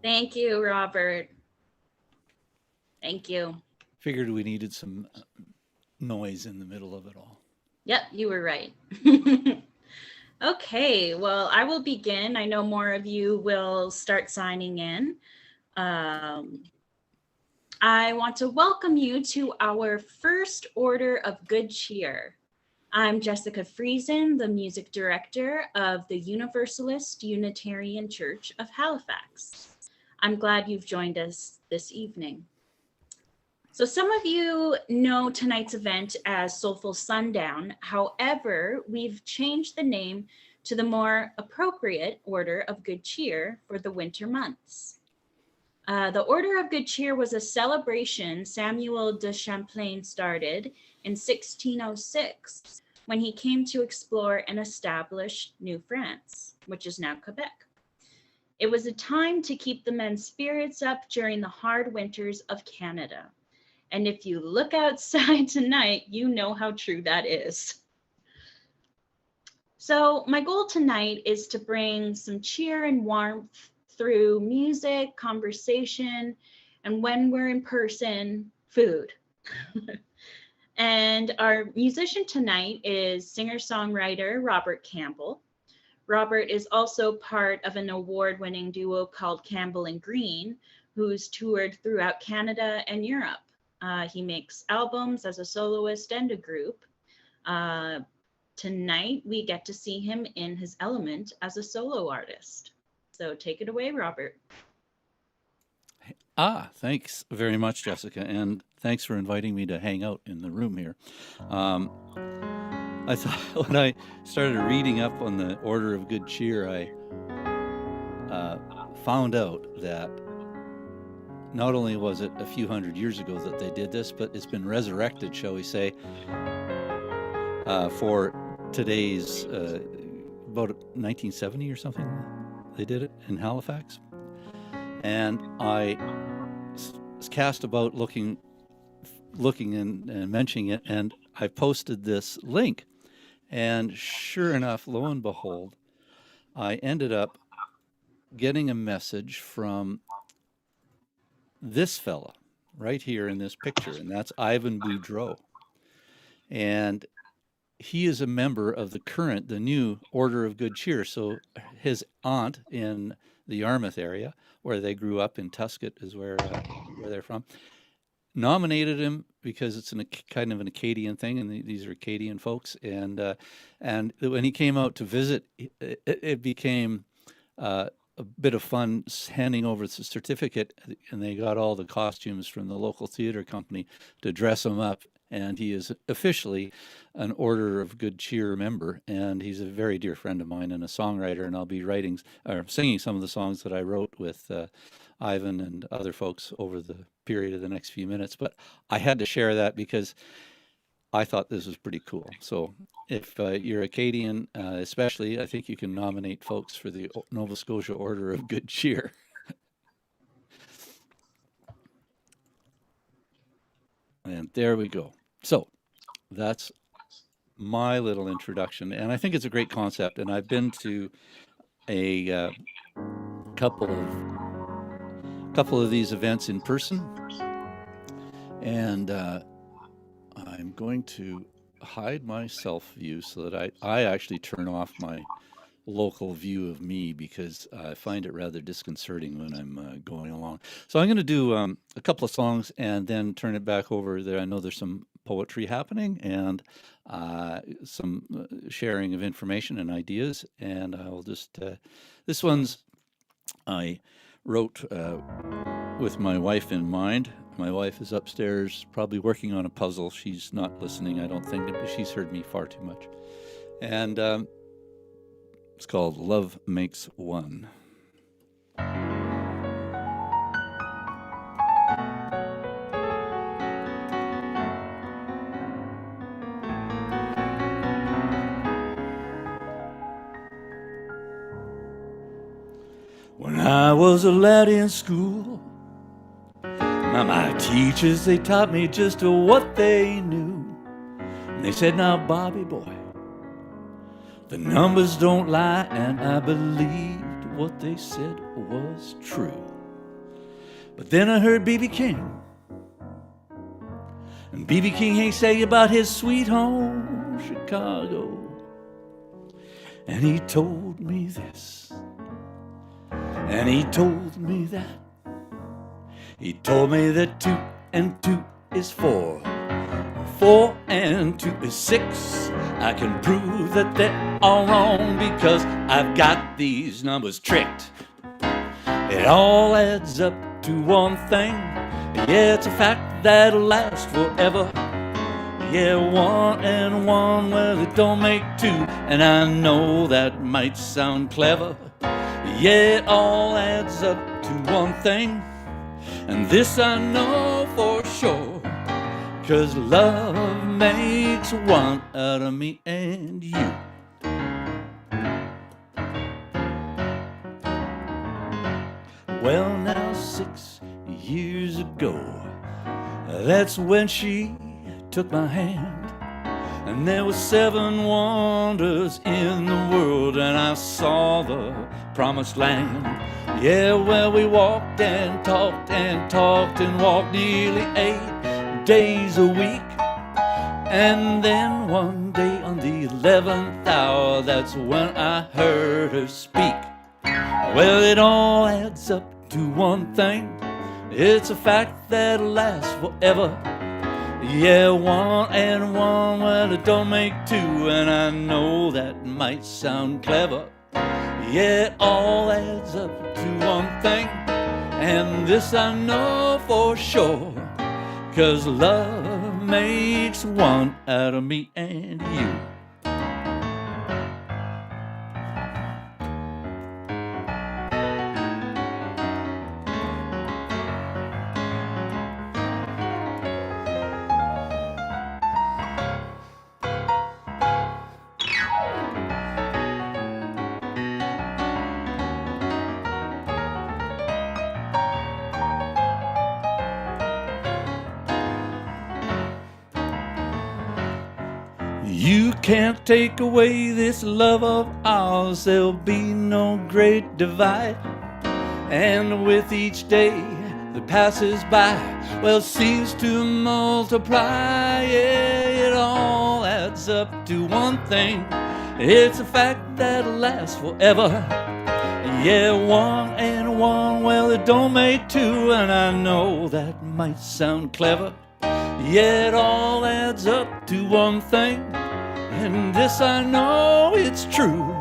Thank you, Robert. Thank you. Figured we needed some noise in the middle of it all. Yep, you were right. Okay, well, I will begin. I know more of you will start signing in. Um, I want to welcome you to our first order of good cheer. I'm Jessica Friesen, the music director of the Universalist Unitarian Church of Halifax. I'm glad you've joined us this evening. So, some of you know tonight's event as Soulful Sundown. However, we've changed the name to the more appropriate Order of Good Cheer for the winter months. The Order of Good Cheer was a celebration Samuel de Champlain started in 1606 when he came to explore and establish New France, which is now Quebec. It was a time to keep the men's spirits up during the hard winters of Canada. And if you look outside tonight, you know how true that is. So, my goal tonight is to bring some cheer and warmth through music, conversation, and when we're in person, food. And our musician tonight is singer-songwriter Robert Campbell. Robert is also part of an award-winning duo called Campbell and Green, who's toured throughout Canada and Europe. He makes albums as a soloist and a group. Tonight, we get to see him in his element as a solo artist. So take it away, Robert. Thanks very much, Jessica, and thanks for inviting me to hang out in the room here. I thought when I started reading up on the Order of Good Cheer, I found out that not only was it a few hundred years ago that they did this, but it's been resurrected, shall we say, for today's about 1970 or something. They did it in Halifax, and I was cast about looking and mentioning it, and I posted this link, and sure enough, lo and behold, I ended up getting a message from this fella right here in this picture, and that's Ivan Boudreau. And he is a member of the new Order of Good Cheer. So his aunt in the Yarmouth area, where they grew up in Tuscot, is where they're from, nominated him because it's kind of an Acadian thing, and these are Acadian folks. And when he came out to visit, it became a bit of fun handing over the certificate, and they got all the costumes from the local theater company to dress him up. And he is officially an Order of Good Cheer member, and he's a very dear friend of mine and a songwriter. And I'll be singing some of the songs that I wrote with Ivan and other folks over the period of the next few minutes. But I had to share that because I thought this was pretty cool. So if you're Acadian, especially, I think you can nominate folks for the Nova Scotia Order of Good Cheer. And there we go. So that's my little introduction, and I think it's a great concept. And I've been to a couple of these events in person, and I'm going to hide my self view so that I actually turn off my local view of me, because I find it rather disconcerting when I'm going along. So I'm going to do a couple of songs and then turn it back over there. I know there's some poetry happening and some sharing of information and ideas. And I'll just, this one's I wrote with my wife in mind. My wife is upstairs, probably working on a puzzle. She's not listening, I don't think, but she's heard me far too much. And it's called Love Makes One. When I was a lad in school, my teachers, they taught me just what they knew. And they said, now, Bobby boy, the numbers don't lie, and I believed what they said was true. But then I heard B.B. King. And B.B. King, he say about his sweet home, Chicago. And he told me this, and he told me that. He told me that 2 and 2 is 4. 4 and 2 is 6. I can prove that they're all wrong because I've got these numbers tricked. It all adds up to one thing. Yeah, it's a fact that'll last forever. Yeah, 1 and 1, well, it don't make 2. And I know that might sound clever. Yeah, it all adds up to one thing. And this I know for sure. 'Cause love makes 1 out of me and you. Well, now 6 years ago, that's when she took my hand. And there were 7 wonders in the world, and I saw the promised land. Yeah, well, we walked and talked and walked nearly 8 days a week. And then one day on the 11th hour, that's when I heard her speak. Well, it all adds up to one thing. It's a fact that'll last forever. Yeah, 1 and 1, well, it don't make 2. And I know that might sound clever. Yeah, it all adds up to one thing. And this I know for sure. 'Cause love makes 1 out of me and you. You can't take away this love of ours. There'll be no great divide. And with each day that passes by, well, seems to multiply. Yeah, it all adds up to one thing. It's a fact that'll last forever. Yeah, 1 and 1, well, it don't make 2. And I know that might sound clever. Yeah, it all adds up to one thing. And this I know it's true.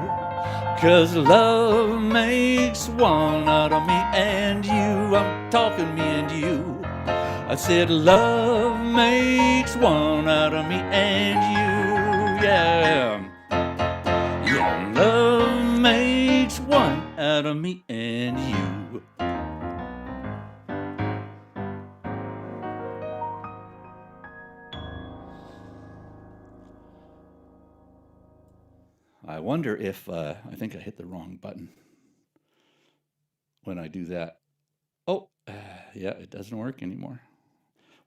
'Cause love makes 1 out of me and you. I'm talking me and you. I said love makes 1 out of me and you. Yeah. Yeah, love makes 1 out of me and you. I wonder if, I think I hit the wrong button when I do that. Oh, yeah, it doesn't work anymore.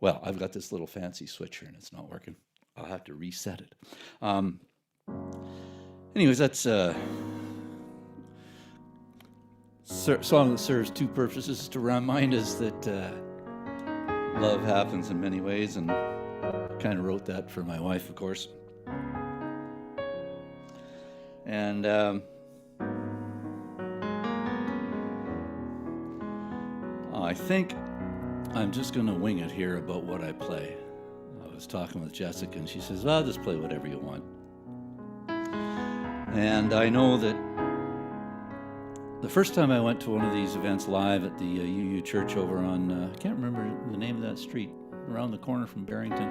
Well, I've got this little fancy switcher and it's not working. I'll have to reset it. Anyways, that's a song that serves 2 purposes: to remind us that love happens in many ways, and I kind of wrote that for my wife, of course. And I think I'm just going to wing it here about what I play. I was talking with Jessica, and she says, well, just play whatever you want. And I know that the first time I went to one of these events live at the UU Church over on, I can't remember the name of that street, around the corner from Barrington.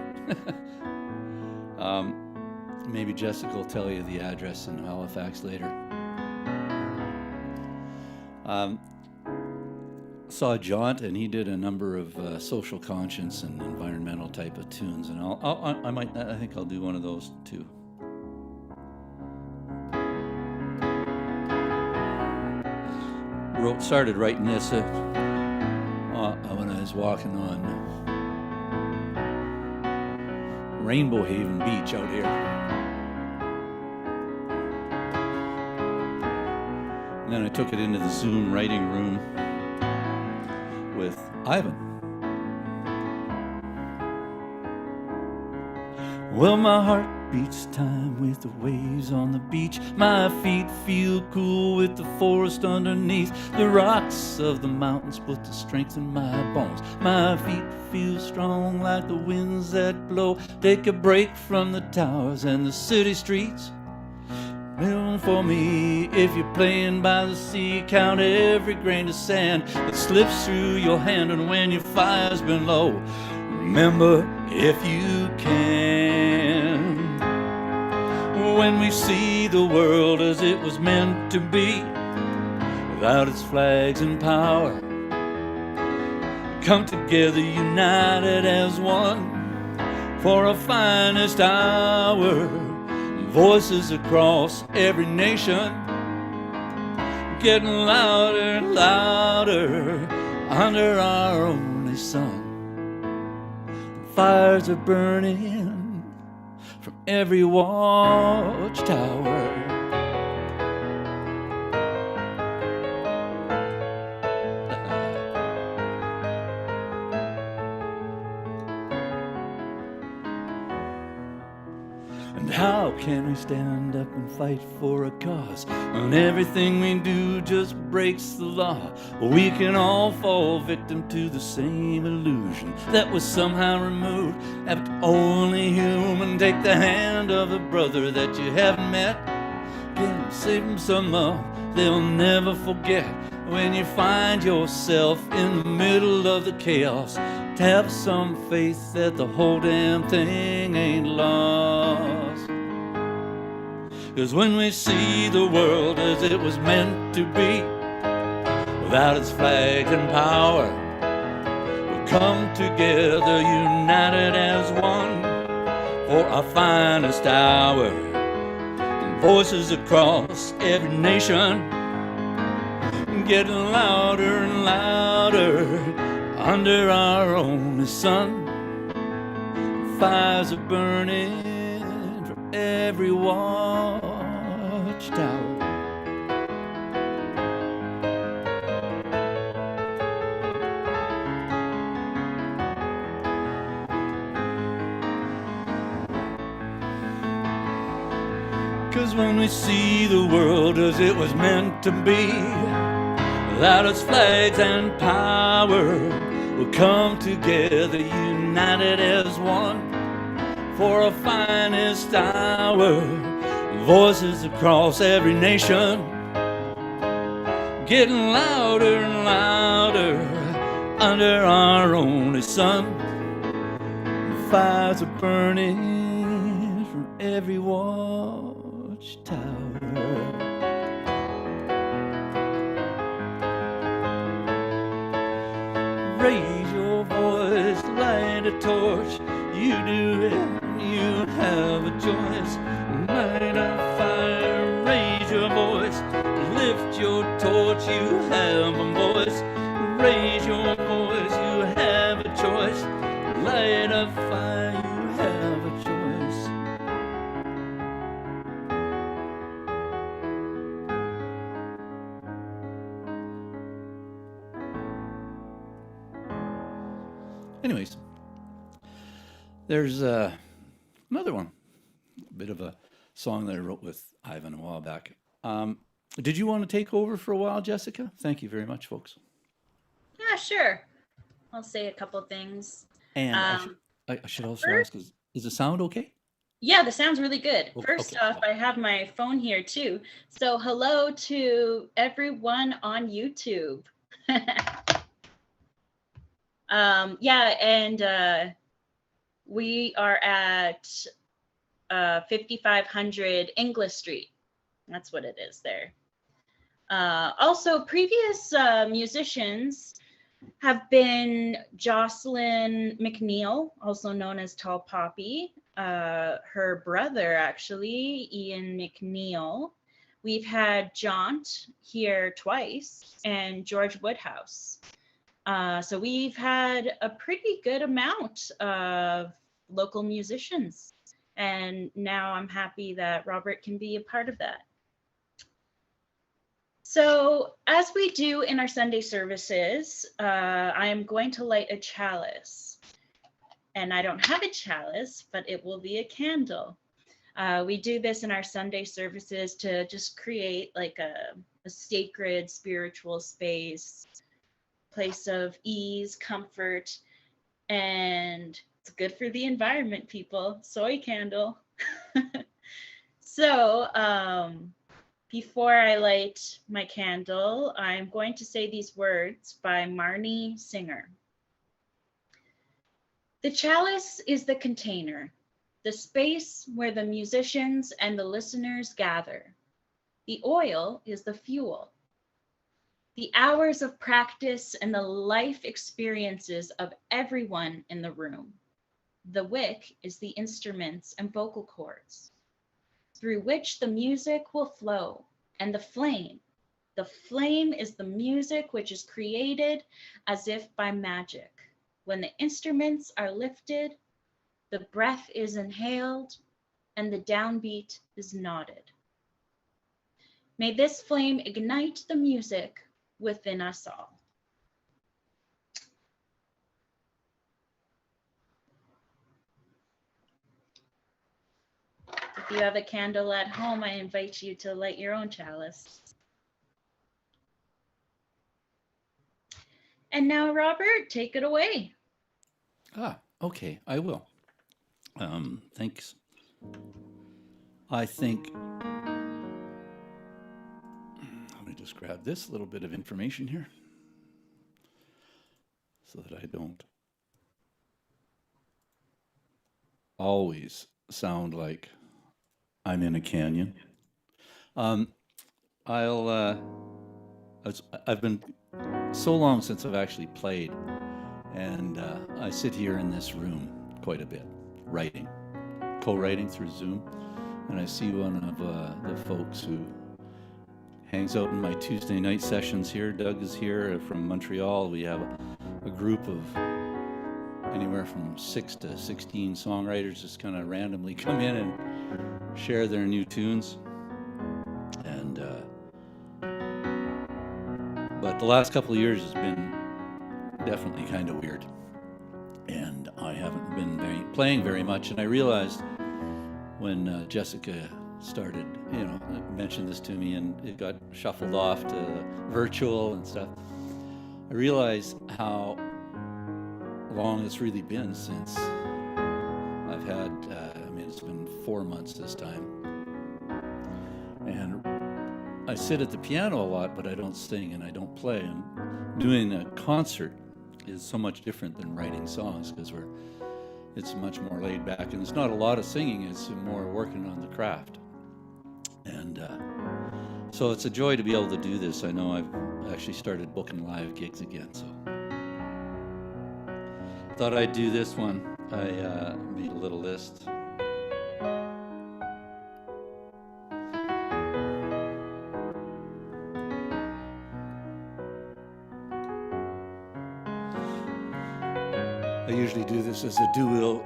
Maybe Jessica will tell you the address in Halifax later. Saw Jaunt, and he did a number of social conscience and environmental type of tunes, and I think I'll do one of those too. Started writing this when I was walking on Rainbow Haven Beach out here. And then I took it into the Zoom writing room with Ivan. Well, my heart beats time with the waves on the beach. My feet feel cool with the forest underneath. The rocks of the mountains put the strength in my bones. My feet feel strong like the winds that blow. Take a break from the towers and the city streets. Well, for me, if you're playing by the sea, count every grain of sand that slips through your hand. And when your fire's been low, remember if you can. When we see the world as it was meant to be, without its flags and power, come together united as one for a finest hour. Voices across every nation getting louder and louder under our only sun. Fires are burning from every watchtower. And how can we stand up and fight for a cause when everything we do just breaks the law? We can all fall victim to the same illusion that was somehow removed. After only human, take the hand of a brother that you haven't met. Again, save them some love they'll never forget. When you find yourself in the middle of the chaos, to have some faith that the whole damn thing ain't lost. 'Cause when we see the world as it was meant to be, without its flag and power, we'll come together united as one for our finest hour. And voices across every nation getting louder and louder under our only sun. Fires are burning from every watchtower. Cause when we see the world as it was meant to be, without its flags and power, we'll come together united as one for a finest hour. Voices across every nation getting louder and louder under our only sun. The fires are burning from every watchtower. Raise your voice, light a torch. You do it, you have a choice. Light a fire, raise your voice. Lift your torch, you have a voice. Raise your voice, you have a choice. Light a fire, you have a choice. Anyways, there's another one, a bit of a song that I wrote with Ivan a while back. Did you want to take over for a while, Jessica? Thank you very much, folks. Yeah, sure. I'll say a couple things. And I should also ask, is the sound okay? Yeah, the sound's really good. First okay. off, I have my phone here too. So hello to everyone on YouTube. We are at 5500 Inglis Street. That's what it is there. Also, previous musicians have been Jocelyn McNeil, also known as Tall Poppy, her brother, actually, Ian McNeil. We've had Jaunt here twice, and George Woodhouse. So we've had a pretty good amount of local musicians, and now I'm happy that Robert can be a part of that. So, as we do in our Sunday services, I am going to light a chalice. And I don't have a chalice, but it will be a candle. We do this in our Sunday services to just create like a sacred spiritual space, place of ease, comfort, and it's good for the environment, people. Soy candle. So, before I light my candle, I'm going to say these words by Marnie Singer. The chalice is the container, the space where the musicians and the listeners gather. The oil is the fuel. The hours of practice and the life experiences of everyone in the room. The wick is the instruments and vocal cords, through which the music will flow, and the flame is the music which is created as if by magic. When the instruments are lifted, the breath is inhaled, and the downbeat is nodded. May this flame ignite the music within us all. If you have a candle at home, I invite you to light your own chalice. And now, Robert, take it away. Okay, I will. Thanks. I think, let me just grab this little bit of information here so that I don't always sound like I'm in a canyon. I've been so long since I've actually played, and I sit here in this room quite a bit, writing, co-writing through Zoom, and I see one of the folks who hangs out in my Tuesday night sessions here. Doug is here from Montreal. We have a group of anywhere from 6 to 16 songwriters just kind of randomly come in and share their new tunes. And but the last couple of years has been definitely kind of weird, and I haven't been playing very much. And I realized when Jessica started, mentioned this to me, and it got shuffled off to virtual and stuff, I realized how long it's really been since I've had, it's been 4 months this time. And I sit at the piano a lot, but I don't sing and I don't play. And doing a concert is so much different than writing songs, because it's much more laid back, and it's not a lot of singing, it's more working on the craft. And so it's a joy to be able to do this. I know I've actually started booking live gigs again, so thought I'd do this one. I made a little list. I usually do this as a duo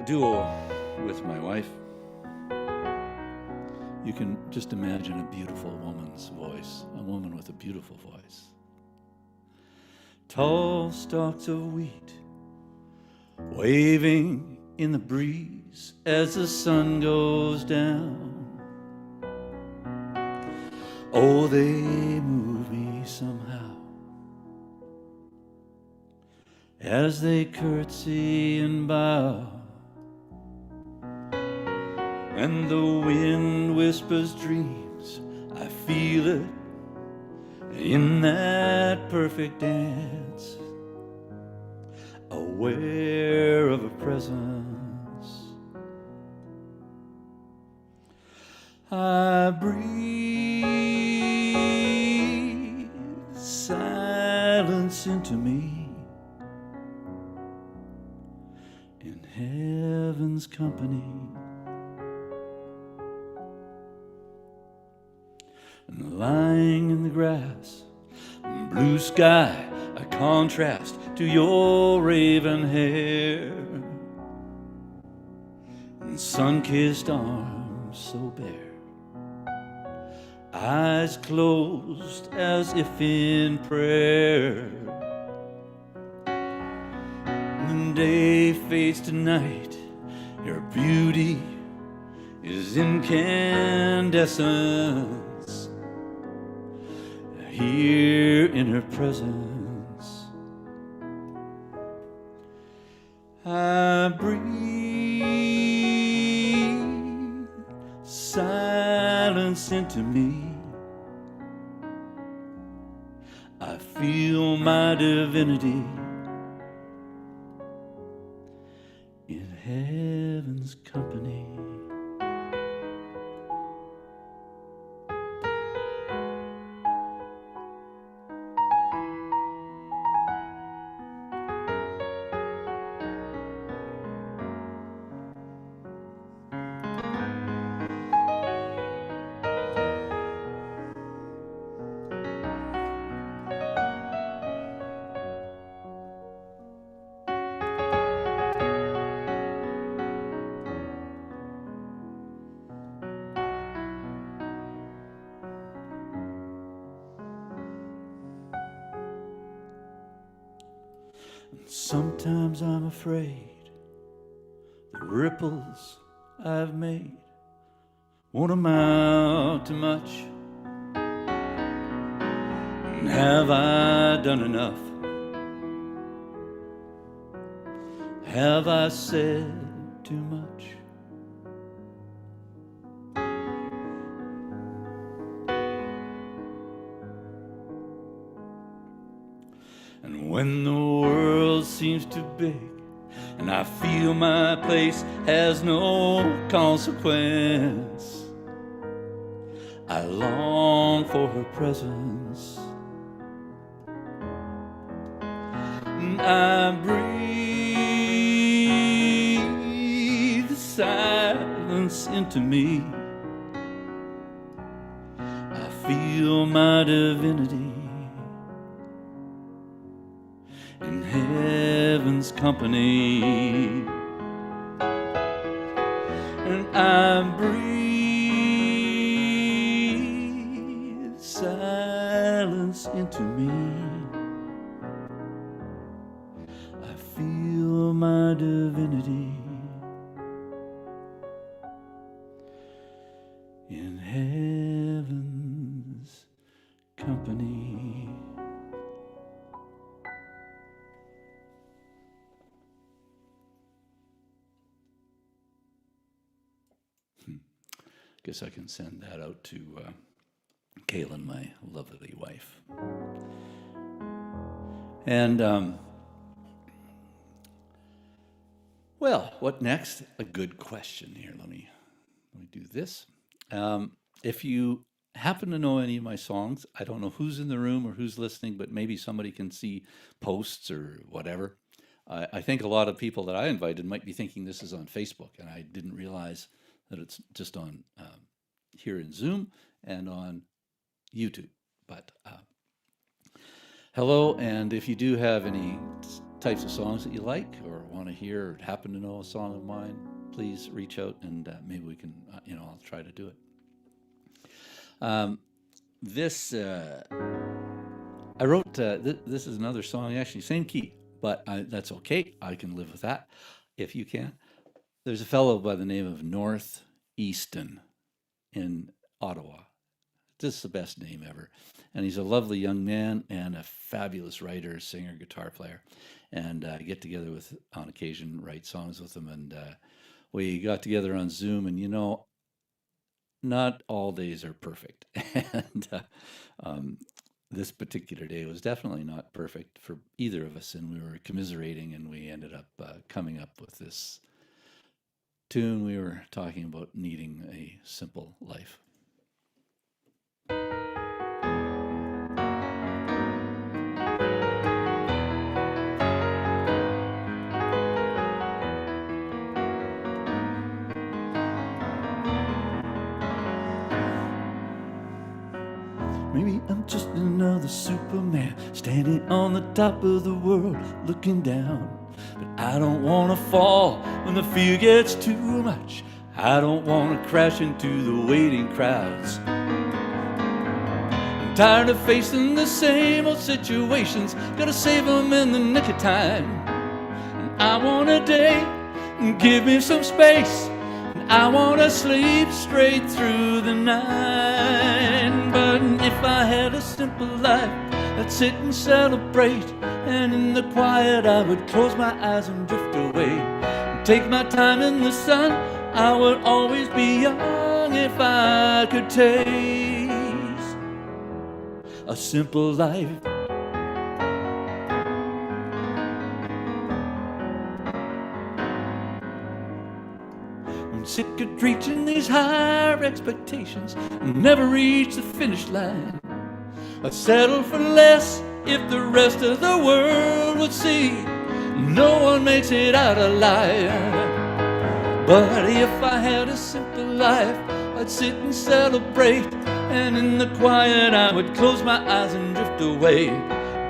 with my wife. You can just imagine a beautiful woman's voice, a woman with a beautiful voice. Tall stalks of wheat waving in the breeze as the sun goes down. Oh, they move me somehow as they curtsy and bow, and the wind whispers dreams. I feel it in that perfect dance, aware of a presence. I breathe silence into me in heaven's company, and lying in the grass, blue sky, a contrast to your raven hair, and sun-kissed arms so bare. eyes closed as if in prayer. The day fades to night, your beauty is incandescence. Here in her presence, I breathe silence into me. I feel my divinity in heaven's company. Sometimes I'm afraid the ripples I've made won't amount to much. Have I done enough? Have I said too much? And when the world seems too big and I feel my place has no consequence, I long for her presence. And I breathe silence into me. I feel my divinity in heaven's company. And I breathe silence into me. I feel my divinity in heaven's company. Guess I can send that out to Kaylin, my lovely wife. And, well, what next? A good question here. Let me do this. If you happen to know any of my songs, I don't know who's in the room or who's listening, but maybe somebody can see posts or whatever. I think a lot of people that I invited might be thinking this is on Facebook, and I didn't realize that it's just on here in Zoom and on YouTube. But hello, and if you do have any types of songs that you like or want to hear or happen to know a song of mine, please reach out and maybe we can, I'll try to do it. This, I wrote, this is another song, actually, same key, but that's okay. I can live with that if you can. There's a fellow by the name of North Easton in Ottawa. This is the best name ever. And he's a lovely young man and a fabulous writer, singer, guitar player. And I get together on occasion, write songs with him. And we got together on Zoom, and not all days are perfect. And this particular day was definitely not perfect for either of us. And we were commiserating, and we ended up coming up with this tune. We were talking about needing a simple life. Maybe I'm just another Superman standing on the top of the world looking down. But I don't want to fall when the fear gets too much. I don't want to crash into the waiting crowds. tired of facing the same old situations. Gotta save them in the nick of time. And I want a day, give me some space. And I want to sleep straight through the night. But if I had a simple life, I'd sit and celebrate. And in the quiet I would close my eyes and drift away. And take my time in the sun, I would always be young if I could taste a simple life. I'm sick of reaching these higher expectations and never reach the finish line. I'd settle for less if the rest of the world would see no one makes it out alive. But if I had a simple life, I'd sit and celebrate. And in the quiet I would close my eyes and drift away.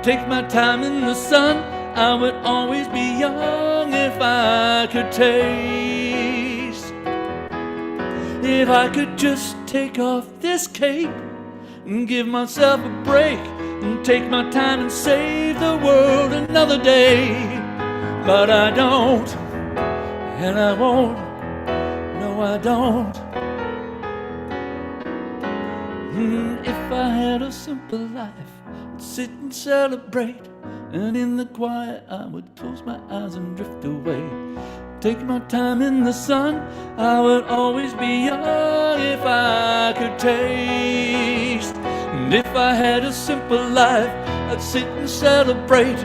Take my time in the sun, I would always be young if I could taste. If I could just take off this cape and give myself a break and take my time and save the world another day. But I don't, and I won't, no I don't. If I had a simple life, I'd sit and celebrate. And in the quiet I would close my eyes and drift away. Take my time in the sun, I would always be young if I could taste. And if I had a simple life, I'd sit and celebrate.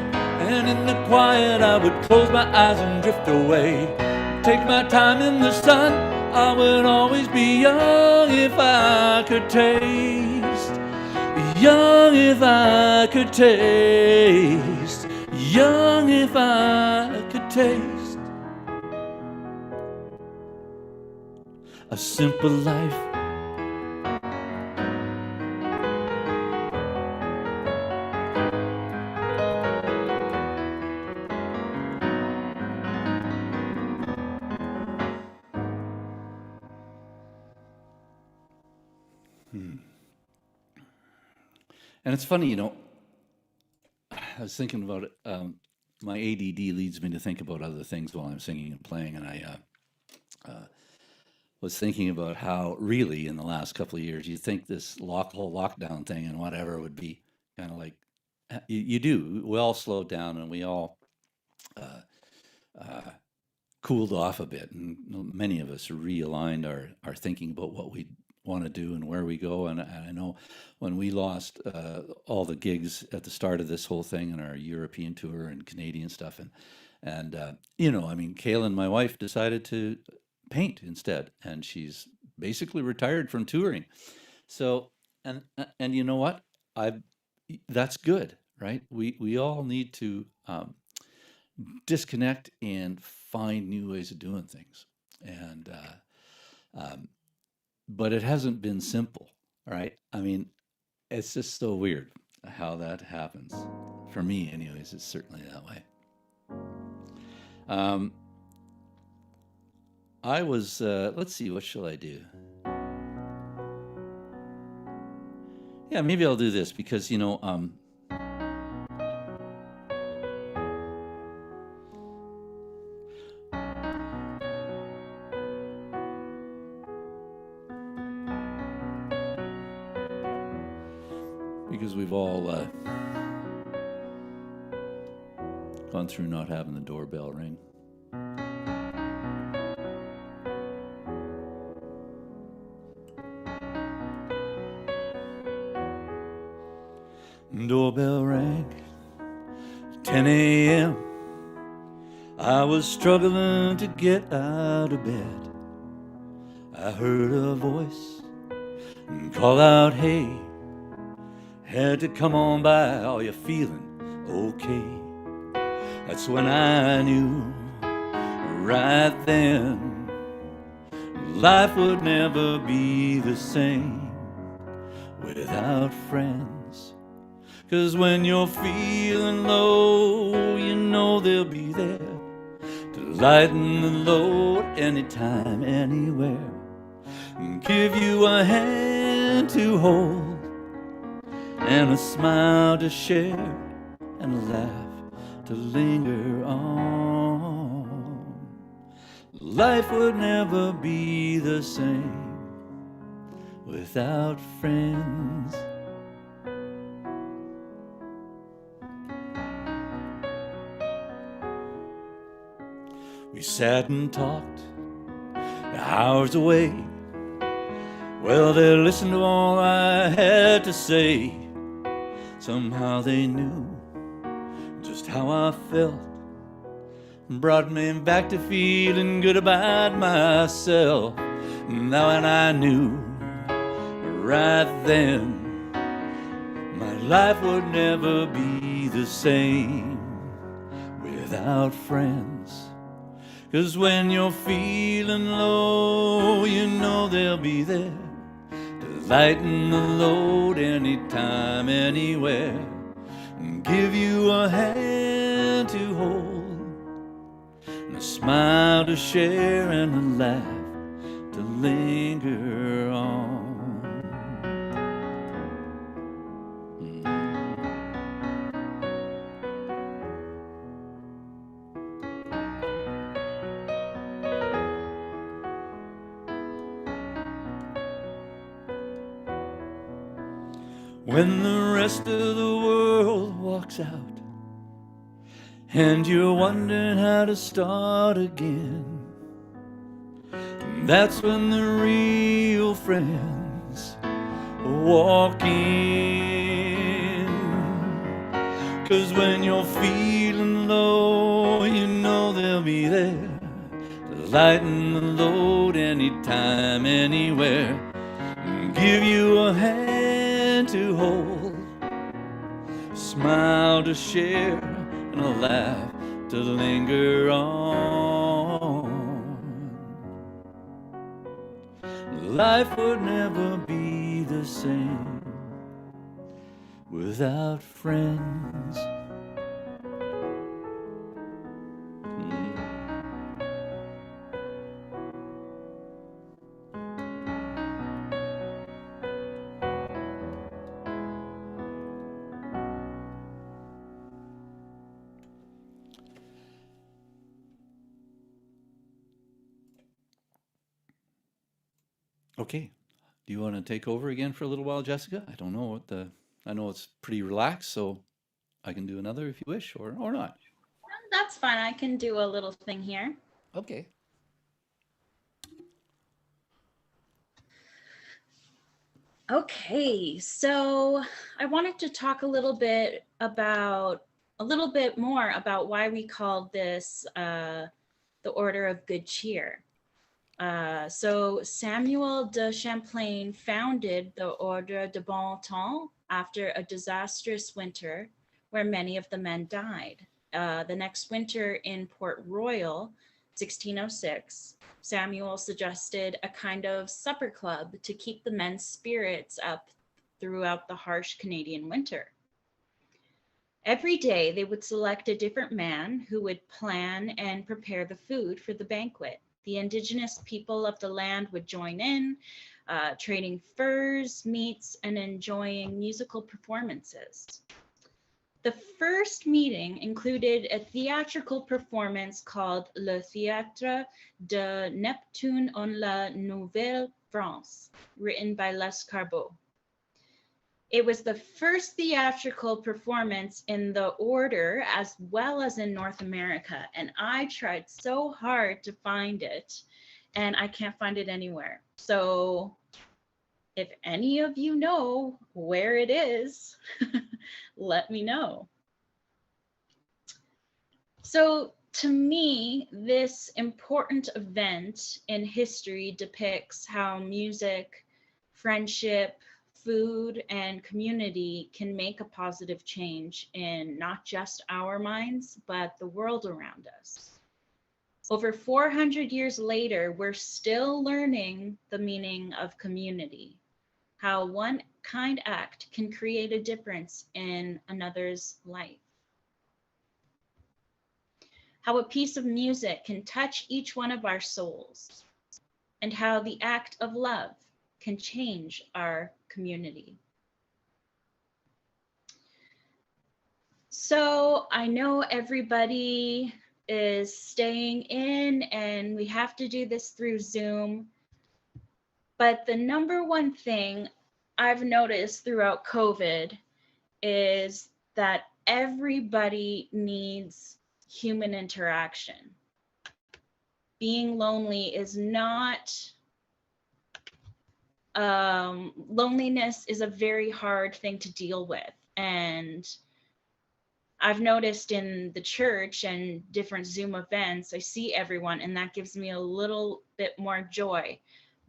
And in the quiet I would close my eyes and drift away. Take my time in the sun, I would always be young if I could taste. Young if I could taste. Young if I could taste a simple life. And it's funny, I was thinking about it. My ADD leads me to think about other things while I'm singing and playing. And I was thinking about how really in the last couple of years, you think this whole lockdown thing and whatever would be kind of like, you do. We all slowed down and we all cooled off a bit. And many of us realigned our thinking about what we want to do and where we go. And I know when we lost all the gigs at the start of this whole thing and our European tour and Canadian stuff, and Kaylin, my wife, decided to paint instead, and she's basically retired from touring. So and you know what? That's good, right? We all need to disconnect and find new ways of doing things, and but it hasn't been simple, right? I mean, it's just so weird how that happens. For me, anyways, it's certainly that way. I was, let's see, what shall I do? Yeah, maybe I'll do this because, because we've all gone through not having the doorbell ring. Doorbell rang, 10 a.m. I was struggling to get out of bed. I heard a voice call out, hey. Had to come on by, are you feeling okay? That's when I knew right then life would never be the same without friends. 'Cause when you're feeling low, you know they'll be there to lighten the load anytime, anywhere, and give you a hand to hold. and a smile to share, and a laugh to linger on. Life would never be the same without friends. We sat and talked hours away. Well, they listened to all I had to say. Somehow they knew just how I felt, brought me back to feeling good about myself. Now and I knew right then my life would never be the same without friends. 'Cause when you're feeling low, you know they'll be there to lighten the load anytime, anywhere, and give you a hand to hold, and a smile to share, and a laugh to linger on. When the rest of the world walks out and you're wondering how to start again, that's when the real friends walk in. 'Cause when you're feeling low, you know they'll be there to lighten the load anytime, anywhere, and give you a hand to hold, a smile to share, and a laugh to linger on. Life would never be the same without friends. Okay, do you want to take over again for a little while, Jessica? I don't know what I know it's pretty relaxed, so I can do another if you wish, or not. That's fine. I can do a little thing here. Okay. Okay, so I wanted to talk a little bit more about why we called this the Order of Good Cheer. So Samuel de Champlain founded the Ordre de Bon Temps after a disastrous winter where many of the men died. The next winter in Port Royal, 1606, Samuel suggested a kind of supper club to keep the men's spirits up throughout the harsh Canadian winter. Every day, they would select a different man who would plan and prepare the food for the banquet. The indigenous people of the land would join in, trading furs, meats, and enjoying musical performances. The first meeting included a theatrical performance called Le Théâtre de Neptune en la Nouvelle-France, written by Lescarbot. It was the first theatrical performance in the order as well as in North America, and I tried so hard to find it, and I can't find it anywhere. So if any of you know where it is, let me know. So to me, this important event in history depicts how music, friendship, food, and community can make a positive change in not just our minds, but the world around us. Over 400 years later, we're still learning the meaning of community, how one kind act can create a difference in another's life, how a piece of music can touch each one of our souls, and how the act of love can change our community. So I know everybody is staying in and we have to do this through Zoom. But the number one thing I've noticed throughout COVID is that everybody needs human interaction. Being lonely is not, loneliness is a very hard thing to deal with. And I've noticed in the church and different Zoom events, I see everyone, and that gives me a little bit more joy.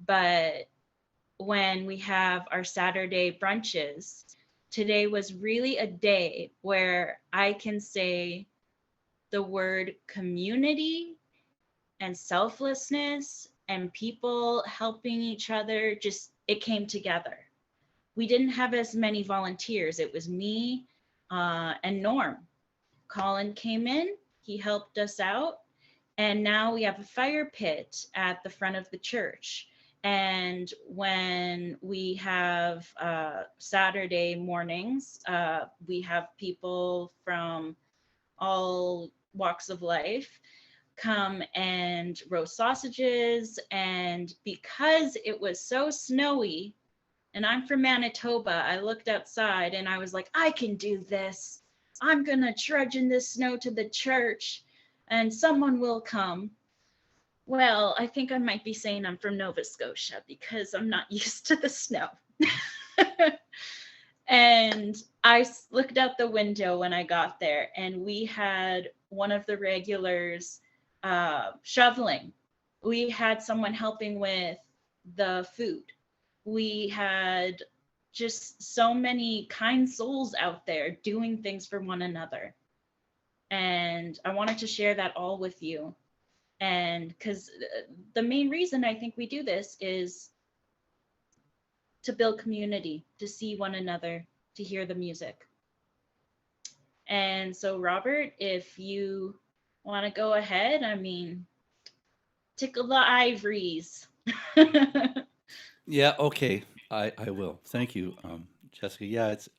But when we have our Saturday brunches, today was really a day where I can say the word community and selflessness and people helping each other, just it came together. We didn't have as many volunteers. It was me and Norm. Colin came in, he helped us out, and now we have a fire pit at the front of the church. And when we have Saturday mornings, we have people from all walks of life come and roast sausages. And because it was so snowy, and I'm from Manitoba, I looked outside and I was like, I can do this. I'm going to trudge in this snow to the church and someone will come. Well, I think I might be saying I'm from Nova Scotia because I'm not used to the snow. And I looked out the window when I got there and we had one of the regulars shoveling. We had someone helping with the food. We had just so many kind souls out there doing things for one another. And I wanted to share that all with you. And because the main reason I think we do this is to build community, to see one another, to hear the music. And so, Robert, if you want to go ahead, I mean, tickle the ivories. Yeah, okay. I will. Thank you, Jessica. Yeah, it's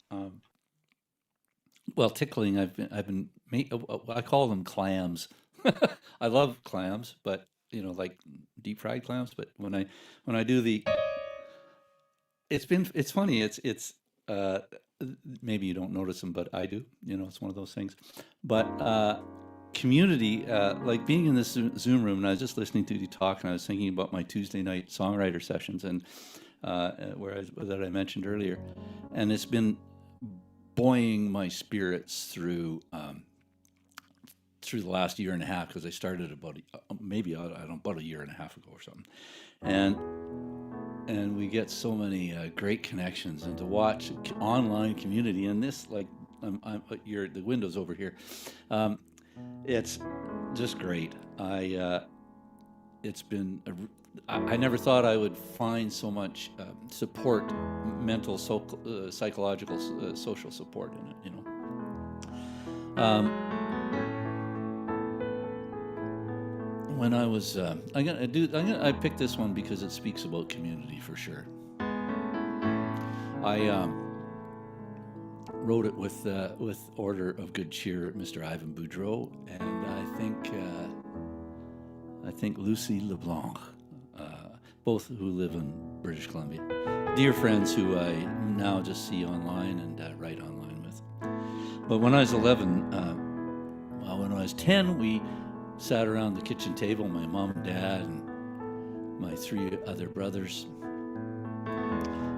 well, tickling. I call them clams. I love clams, but like deep fried clams. But when I do it's funny. It's uh, maybe you don't notice them, but I do. It's one of those things. But community, like being in this Zoom room, and I was just listening to you talk, and I was thinking about my Tuesday night songwriter sessions, and that I mentioned earlier, and it's been buoying my spirits through the last year and a half, because I started about maybe I don't know, about a year and a half ago or something, and we get so many great connections, and to watch online community, and this, like, the windows over here, it's just great. It's been I never thought I would find so much support, mental, psychological, social support in it. When I was, I picked this one because it speaks about community for sure. I wrote it with Order of Good Cheer, Mr. Ivan Boudreau, and I think Lucy LeBlanc, both who live in British Columbia, dear friends who I now just see online and write online with. But when I was 11, when I was 10, we sat around the kitchen table, my mom and dad and my 3 other brothers.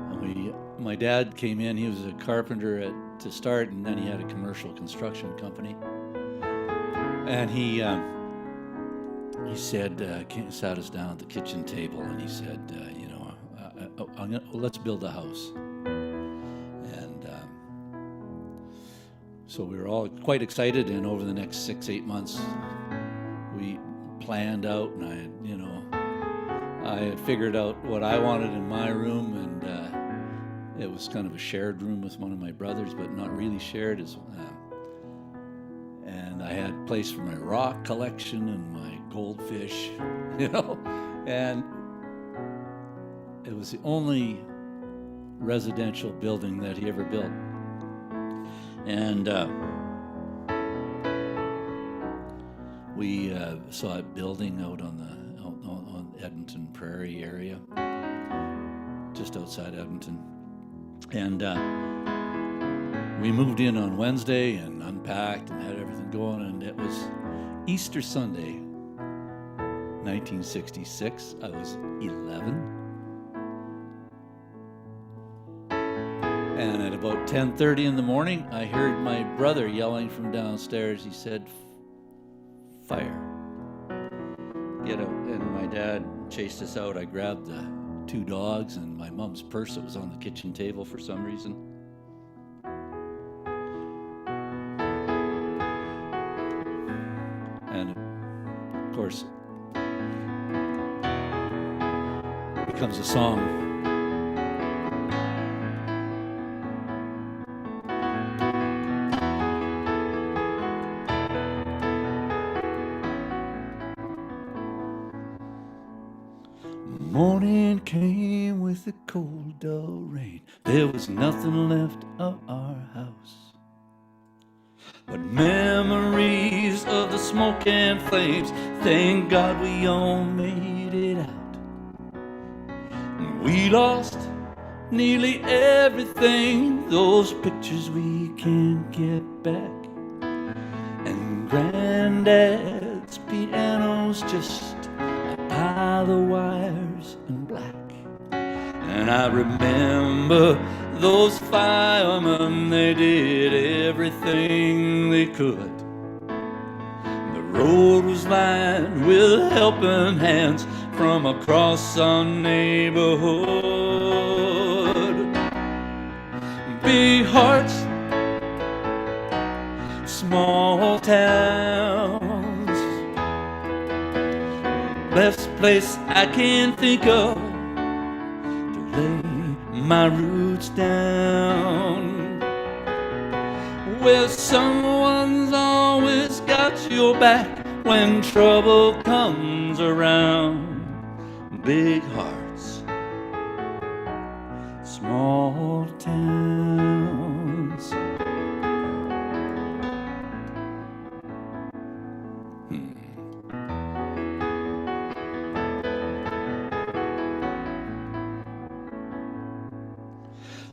And my dad came in. He was a carpenter to start, and then he had a commercial construction company. And he said, sat us down at the kitchen table, and he said, let's build a house. And so we were all quite excited, and over the next 6-8 months, we planned out, and I had figured out what I wanted in my room, and it was kind of a shared room with one of my brothers, but not really shared. And I had a place for my rock collection and my goldfish, and it was the only residential building that he ever built. And we saw it building out on Edmonton Prairie area, just outside Edmonton. And we moved in on Wednesday and unpacked and had everything going, and it was Easter Sunday, 1966. I was 11. And at about 10:30 in the morning, I heard my brother yelling from downstairs. He said, "Fire. Get out." And my dad chased us out. I grabbed the 2 dogs and my mom's purse that was on the kitchen table for some reason. And of course, it becomes a song. Morning came with the cold, dull rain. There was nothing left of our house but memories of the smoke and flames. Thank God we all made it out. We lost nearly everything, those pictures we can't get back, and Granddad's piano's just a pile of wires and black. And I remember those firemen, they did everything they could. The road was lined with helping hands from across our neighborhood. Big hearts, small towns, best place I can think of to lay my roots down, where someone's always got your back when trouble comes around. Big hearts, small towns.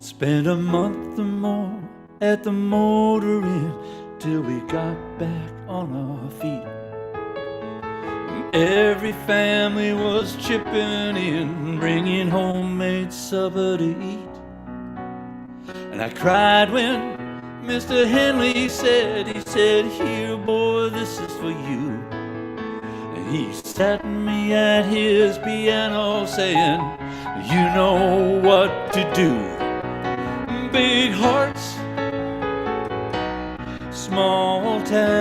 Spent a month or more at the motor inn till we got back on our feet. Every family was chipping in, bringing homemade supper to eat. And I cried when Mr. Henley said, "Here, boy, this is for you." And he sat me at his piano saying, "You know what to do." Big hearts, small towns,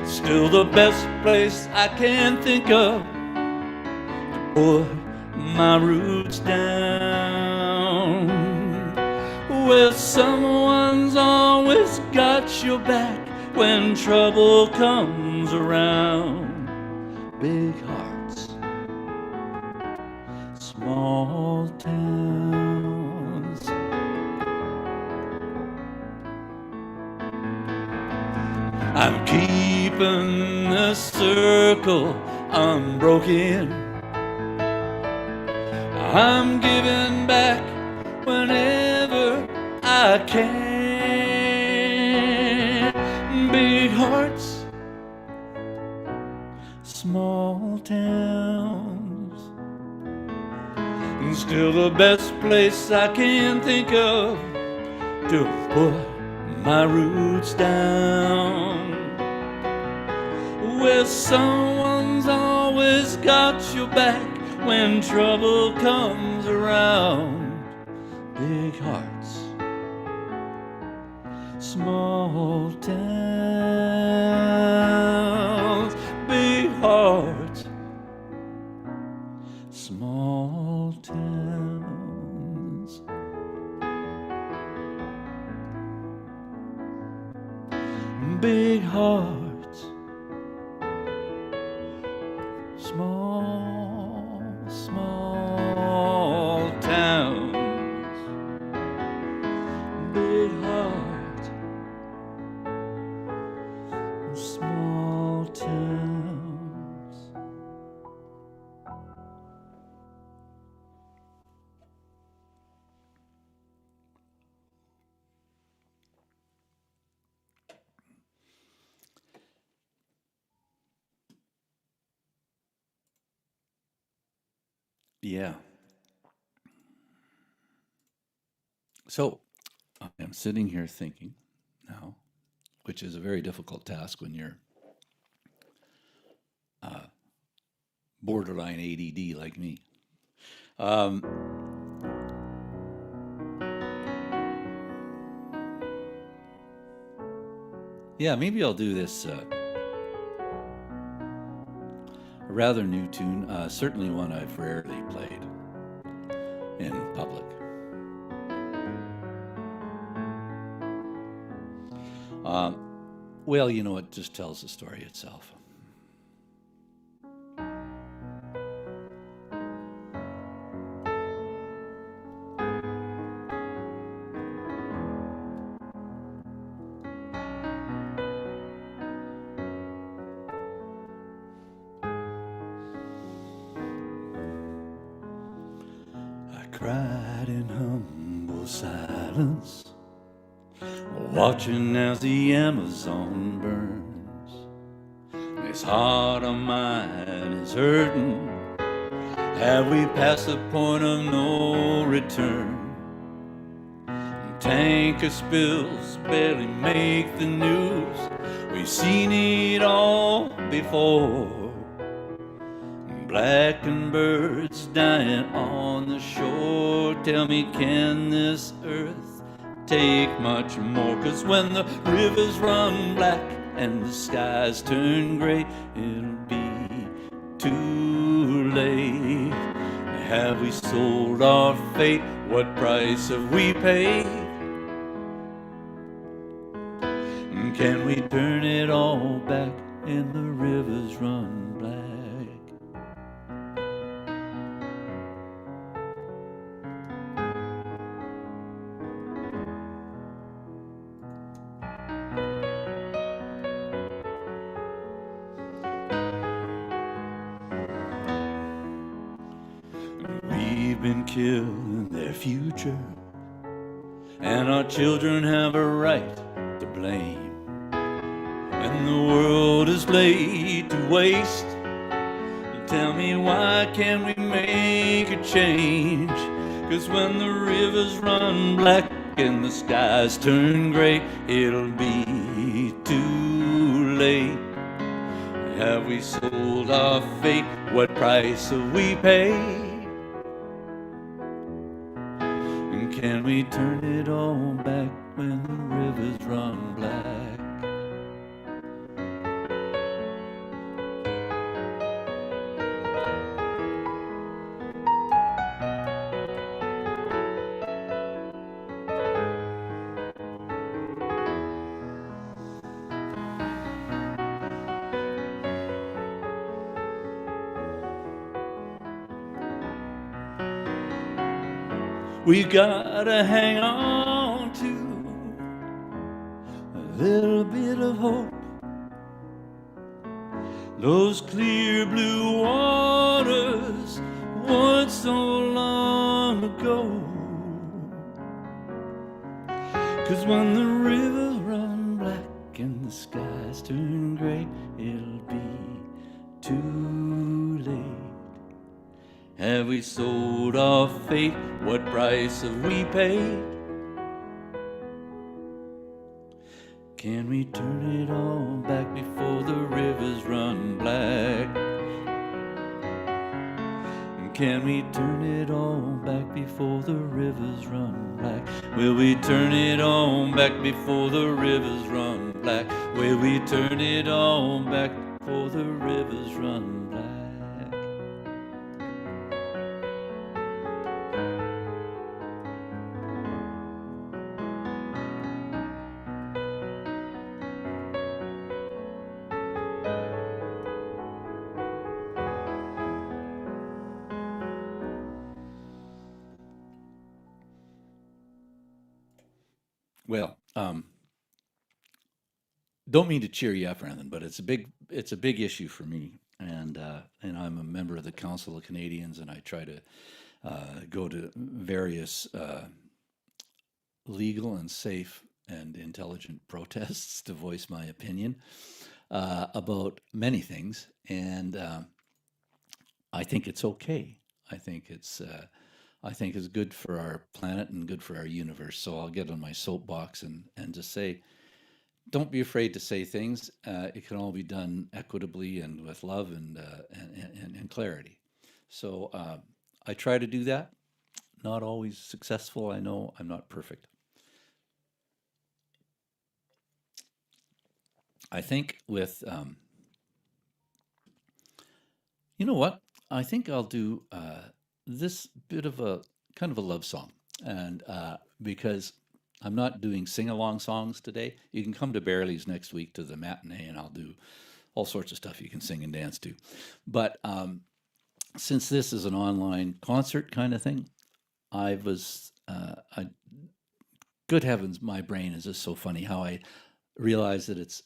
still the best place I can think of to put my roots down, where someone's always got your back when trouble comes around. Big hearts, small towns. I'm keeping the circle unbroken. I'm giving back whenever I can. Big hearts, small towns, still the best place I can think of to put my roots down, where someone's always got your back when trouble comes around. Big hearts, small towns. Big hearts, small towns. Big hearts, small towns. Big hearts, Yeah. So I'm sitting here thinking now, which is a very difficult task when you're borderline ADD like me. Um, yeah, maybe I'll do this a rather new tune, certainly one I've rarely played in public. Um, well, you know, it just tells the story itself. I cried in humble silence, watching as the Amazon burns. This heart of mine is hurting. Have we passed the point of no return? Tanker spills barely make the news. We've seen it all before. Blackened birds dying on the shore. Tell me, can this earth take much more? 'Cause when the rivers run black and the skies turn gray, it'll be too late. Have we sold our fate? What price have we paid? Can we turn it all back and the rivers run black? We've been killing their future, and our children have a right to blame. When the world is laid to waste, tell me, why can't we make a change? 'Cause when the rivers run black and the skies turn gray, it'll be too late. Have we sold our fate? What price have we paid? And can we turn it all back when the rivers run black? We gotta hang on to a little bit of hope. Those clear blue waters once so long ago. 'Cause when the rivers run black and the skies turn gray, it'll be too late. Have we sold our fate? What price have we paid? Can we turn it all back before the rivers run black? Can we turn it all back before the rivers run black? Will we turn it all back before the rivers run black? Will we turn it all back before the rivers run black? Well, don't mean to cheer you up or anything, but it's a big issue for me, and I'm a member of the Council of Canadians, and I try to go to various legal and safe and intelligent protests to voice my opinion about many things, and I think it's okay. I think it's good for our planet and good for our universe. So I'll get on my soapbox and just say, don't be afraid to say things. It can all be done equitably and with love and clarity. So I try to do that. Not always successful. I know I'm not perfect. I think with, you know what? I think I'll do this bit of a kind of a love song. And because I'm not doing sing along songs today, you can come to Barely's next week to the matinee and I'll do all sorts of stuff you can sing and dance to. But since this is an online concert kind of thing, good heavens, my brain is just so funny how I realized that it's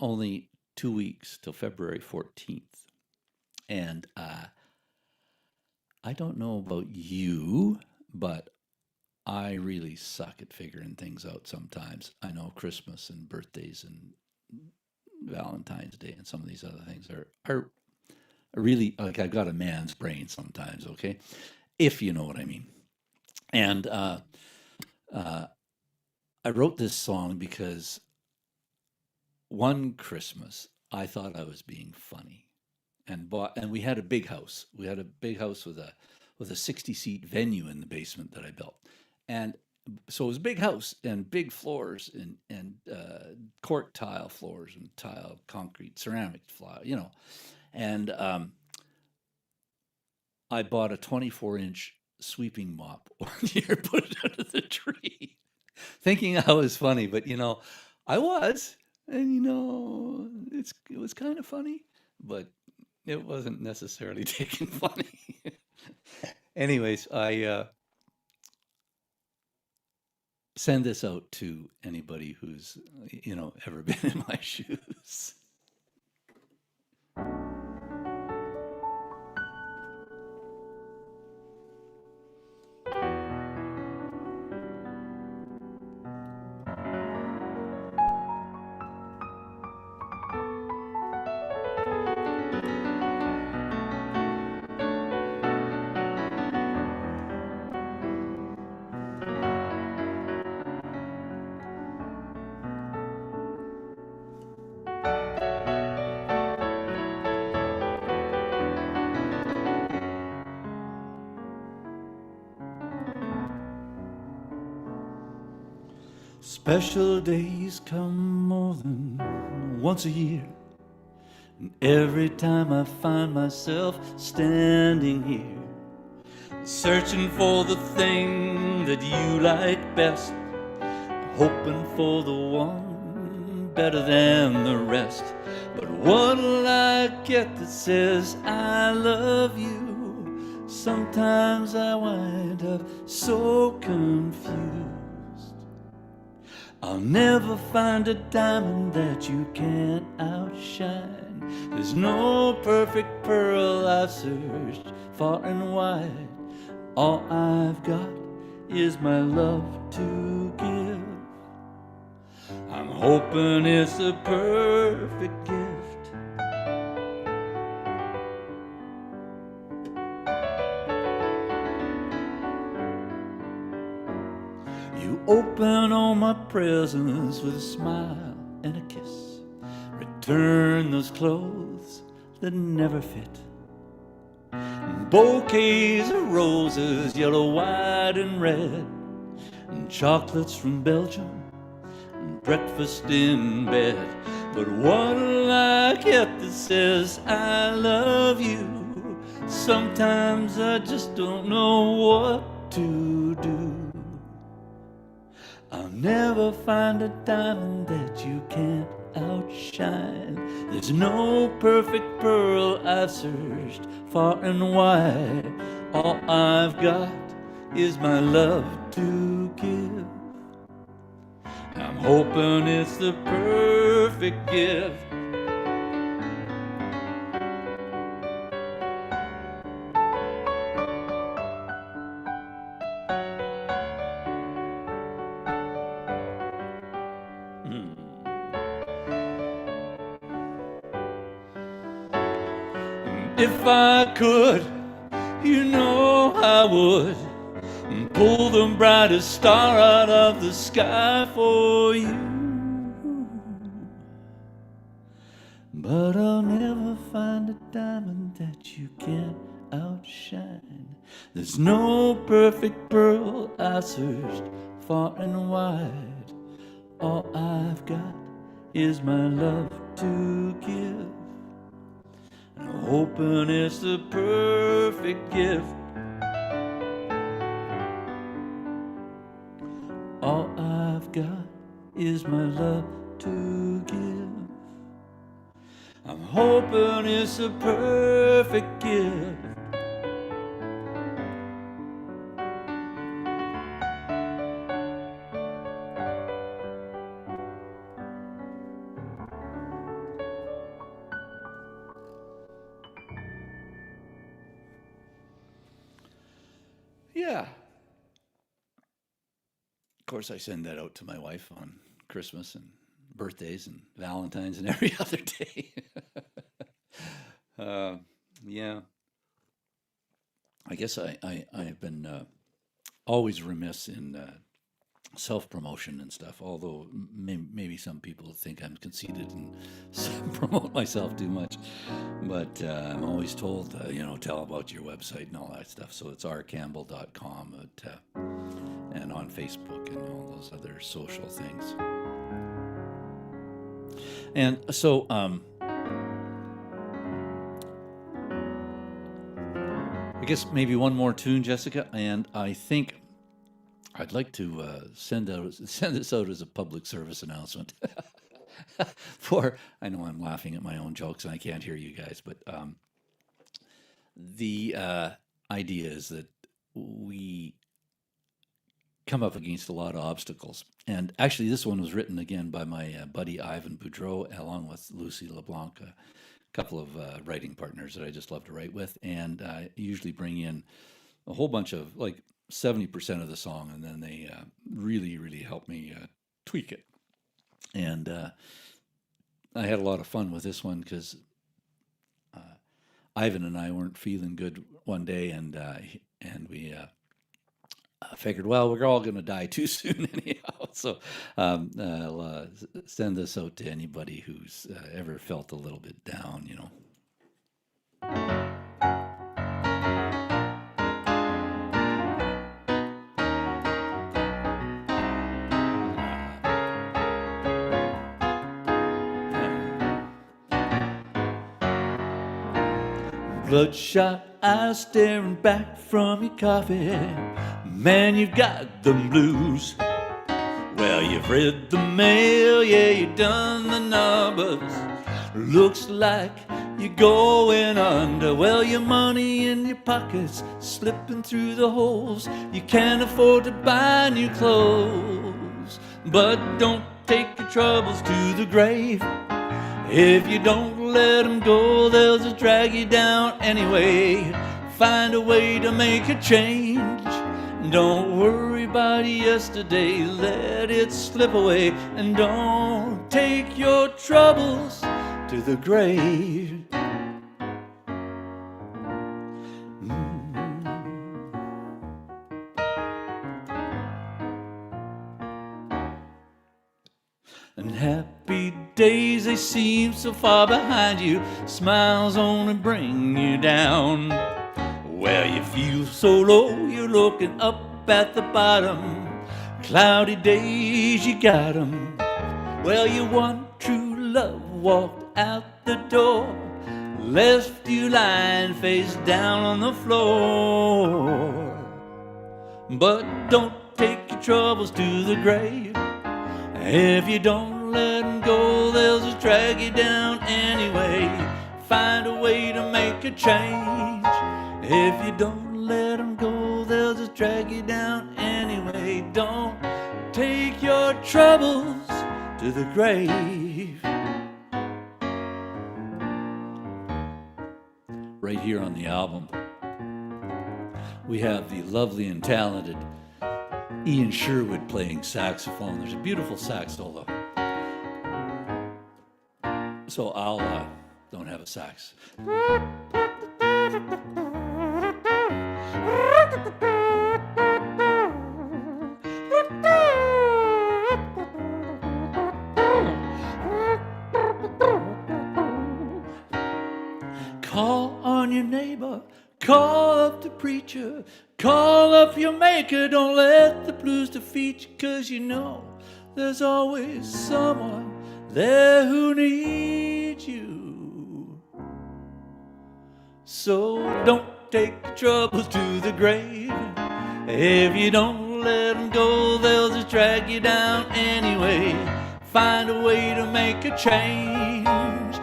only 2 weeks till February 14th. And I don't know about you, but I really suck at figuring things out sometimes. I know Christmas and birthdays and Valentine's Day and some of these other things are really, like, I've got a man's brain sometimes, okay? If you know what I mean. And I wrote this song because one Christmas I thought I was being funny and we had a big house. We had a big house with a 60-seat venue in the basement that I built. And so it was a big house and big floors and cork tile floors and tile concrete ceramic floor, and I bought a 24-inch sweeping mop one year, put it under the tree, thinking I was funny, but I was, and it was kind of funny, but it wasn't necessarily taken funny. Anyways, I send this out to anybody who's ever been in my shoes. Special days come more than once a year, and every time I find myself standing here, searching for the thing that you like best, hoping for the one better than the rest. But what'll I get that says I love you? Sometimes I wind up so confused. I'll never find a diamond that you can't outshine. There's no perfect pearl, I've searched far and wide. All I've got is my love to give. I'm hoping it's a perfect gift. You open all my presents with a smile and a kiss. Return those clothes that never fit. Bouquets of roses, yellow, white, and red. And chocolates from Belgium, and breakfast in bed. But what'll I get that says I love you? Sometimes I just don't know what to do. I'll never find a diamond that you can't outshine. There's no perfect pearl, I've searched far and wide. All I've got is my love to give. I'm hoping it's the perfect gift. If I could You know I would pull the brightest star out of the sky for you. But I'll never find a diamond that you can't outshine. There's no perfect pearl I searched far and wide. All I've got is my love to give. I'm hoping it's the perfect gift. All I've got is my love to give. I'm hoping it's a perfect gift. Yeah. Of course, I send that out to my wife on Christmas and birthdays and Valentine's and every other day. Yeah. I guess I've been always remiss in self-promotion and stuff, although maybe some people think I'm conceited and promote myself too much. But I'm always told, tell about your website and all that stuff. So it's rcampbell.com and on Facebook and all those other social things. And so I guess maybe one more tune, Jessica, and I think I'd like to send this out as a public service announcement. I know I'm laughing at my own jokes and I can't hear you guys, but the idea is that we come up against a lot of obstacles. And actually, this one was written again by my buddy Ivan Boudreau, along with Lucy LeBlanc, a couple of writing partners that I just love to write with. And I usually bring in a whole bunch of, like, 70% of the song, and then they really, really help me tweak it. And I had a lot of fun with this one because Ivan and I weren't feeling good one day, and we figured, well, we're all going to die too soon anyhow. So I'll send this out to anybody who's ever felt a little bit down, Bloodshot eyes staring back from your coffee. Man, you've got them blues. Well, you've read the mail, yeah, you've done the numbers. Looks like you're going under. Well, your money in your pockets slipping through the holes. You can't afford to buy new clothes. But don't take your troubles to the grave. If you don't let them go, they'll just drag you down anyway. Find a way to make a change. Don't worry about yesterday, let it slip away. And don't take your troubles to the grave. And happy days, they seem so far behind you. Smiles only bring you down. Well, you feel so low, you're looking up at the bottom. Cloudy days, you got 'em. Well, your one true love walked out the door, left you lying face down on the floor. But don't take your troubles to the grave. If you don't let them go, they'll just drag you down anyway. Find a way to make a change. If you don't let them go, they'll just drag you down anyway. Don't take your troubles to the grave. Right here on the album, we have the lovely and talented Ian Sherwood playing saxophone. There's a beautiful sax solo. So I'll don't have a sax. Call on your neighbor, call up the preacher, call up your maker. Don't let the blues defeat you, 'cause you know there's always someone there who needs you. So don't take your troubles to the grave. If you don't let them go, they'll just drag you down anyway. Find a way to make a change.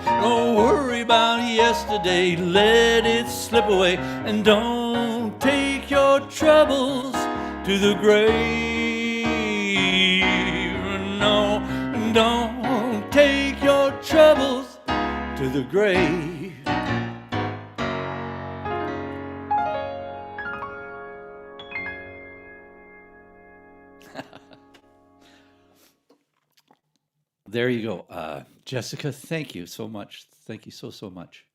Don't worry about yesterday, let it slip away. And don't take your troubles to the grave. No, don't take your troubles to the grave. There you go. Jessica, thank you so much. Thank you so much.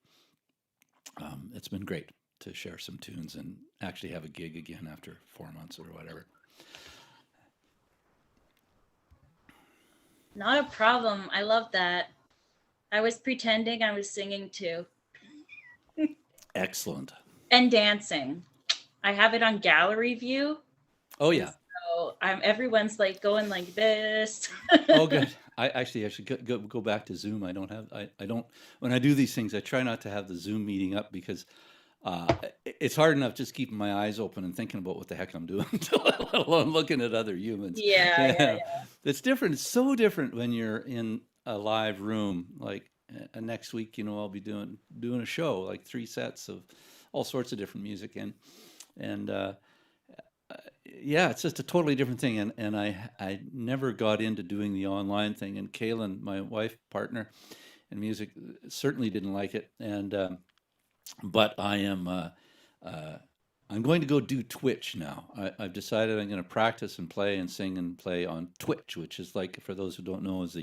It's been great to share some tunes and actually have a gig again after 4 months or whatever. Not a problem. I love that. I was pretending I was singing too. Excellent. And dancing. I have it on gallery view. Oh, yeah. So everyone's like going like this. Oh, good. I should go back to Zoom. I don't, when I do these things, I try not to have the Zoom meeting up because it's hard enough just keeping my eyes open and thinking about what the heck I'm doing, let alone looking at other humans. Yeah. It's different. It's so different when you're in a live room. Like next week, I'll be doing a show, like 3 sets of all sorts of different music, and yeah, it's just a totally different thing. And I never got into doing the online thing. And Kaylin, my wife partner in music, certainly didn't like it. And but I'm going to go do Twitch now. I've decided I'm going to practice and play and sing and play on Twitch, which is like, for those who don't know, is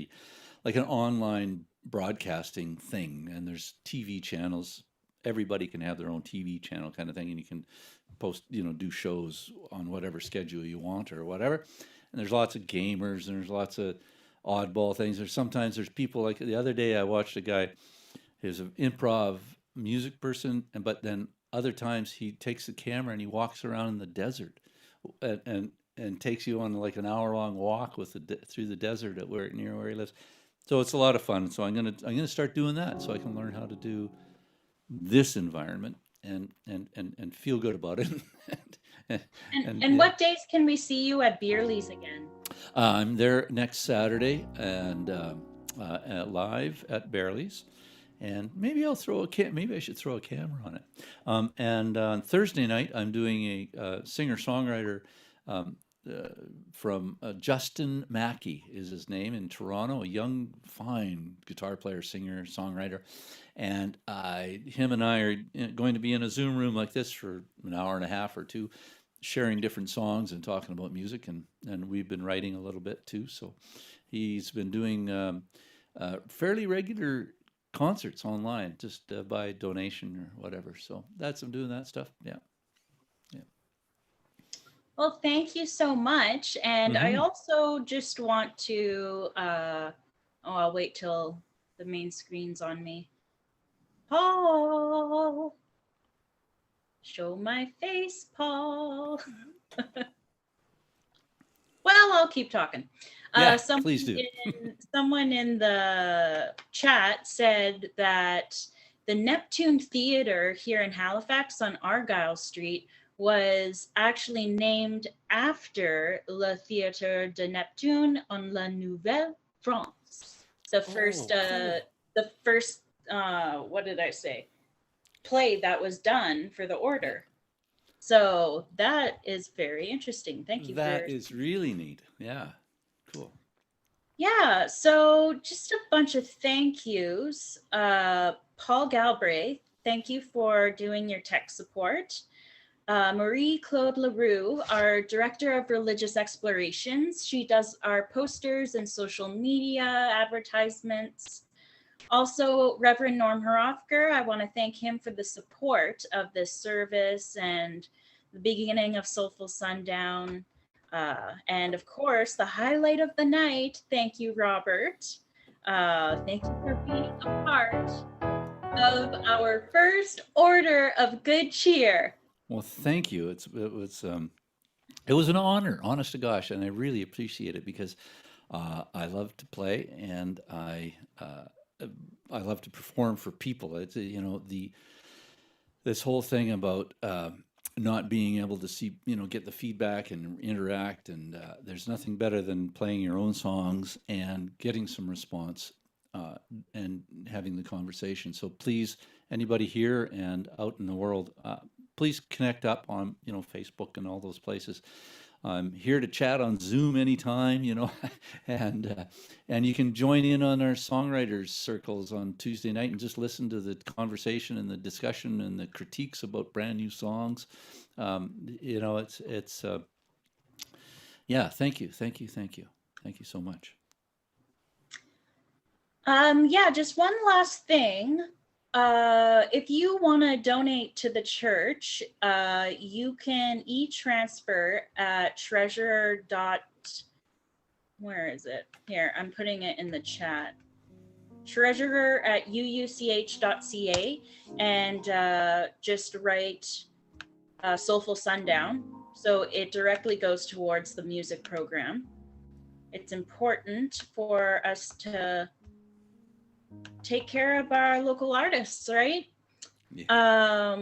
like an online broadcasting thing. And there's TV channels. Everybody can have their own TV channel kind of thing, and you can post, do shows on whatever schedule you want or whatever. And there's lots of gamers and there's lots of oddball things. Sometimes there's people, like the other day I watched a guy, he's an improv music person, but then other times he takes the camera and he walks around in the desert and takes you on like an hour-long walk through the desert near where he lives. So it's a lot of fun. So I'm gonna start doing that so I can learn how to do this environment and feel good about it. and what days can we see you at Beerley's again? I'm there next Saturday and live at Beerley's, and maybe maybe I should throw a camera on it. And on Thursday night, I'm doing a singer-songwriter from Justin Mackey is his name, in Toronto, a young, fine guitar player, singer, songwriter. And him and I are going to be in a Zoom room like this for an hour and a half or 2, sharing different songs and talking about music. And we've been writing a little bit too. So he's been doing fairly regular concerts online, just by donation or whatever. So I'm doing that stuff. Yeah. Well, thank you so much. And I also just want to, I'll wait till the main screen's on me. Paul, show my face, Paul. Well, I'll keep talking. Yeah, please do. Someone in the chat said that the Neptune Theater here in Halifax on Argyle Street was actually named after Le Théâtre de Neptune en la Nouvelle-France. The first, what did I say? Play that was done for the order. So that is very interesting. Thank you. That is really neat. Yeah, cool. Yeah, so just a bunch of thank yous. Paul Galbraith, thank you for doing your tech support. Marie-Claude Leroux, our Director of Religious Explorations. She does our posters and social media advertisements. Also, Reverend Norm Horofker, I want to thank him for the support of this service and the beginning of Soulful Sundown. And of course, the highlight of the night. Thank you, Robert. Thank you for being a part of our first order of good cheer. Well, thank you. It was an honor, honest to gosh, and I really appreciate it because I love to play and I love to perform for people. It's this whole thing about not being able to see, get the feedback and interact, and there's nothing better than playing your own songs and getting some response and having the conversation. So please, anybody here and out in the world, please connect up on Facebook and all those places. I'm here to chat on Zoom anytime, and you can join in on our songwriters circles on Tuesday night and just listen to the conversation and the discussion and the critiques about brand new songs. Yeah. Thank you so much. Yeah, just one last thing. If you want to donate to the church, you can e-transfer at treasurer. Where is it? Here, I'm putting it in the chat. treasurer@uuch.ca, and just write Soulful Sundown. So it directly goes towards the music program. It's important for us to take care of our local artists, right? Yeah.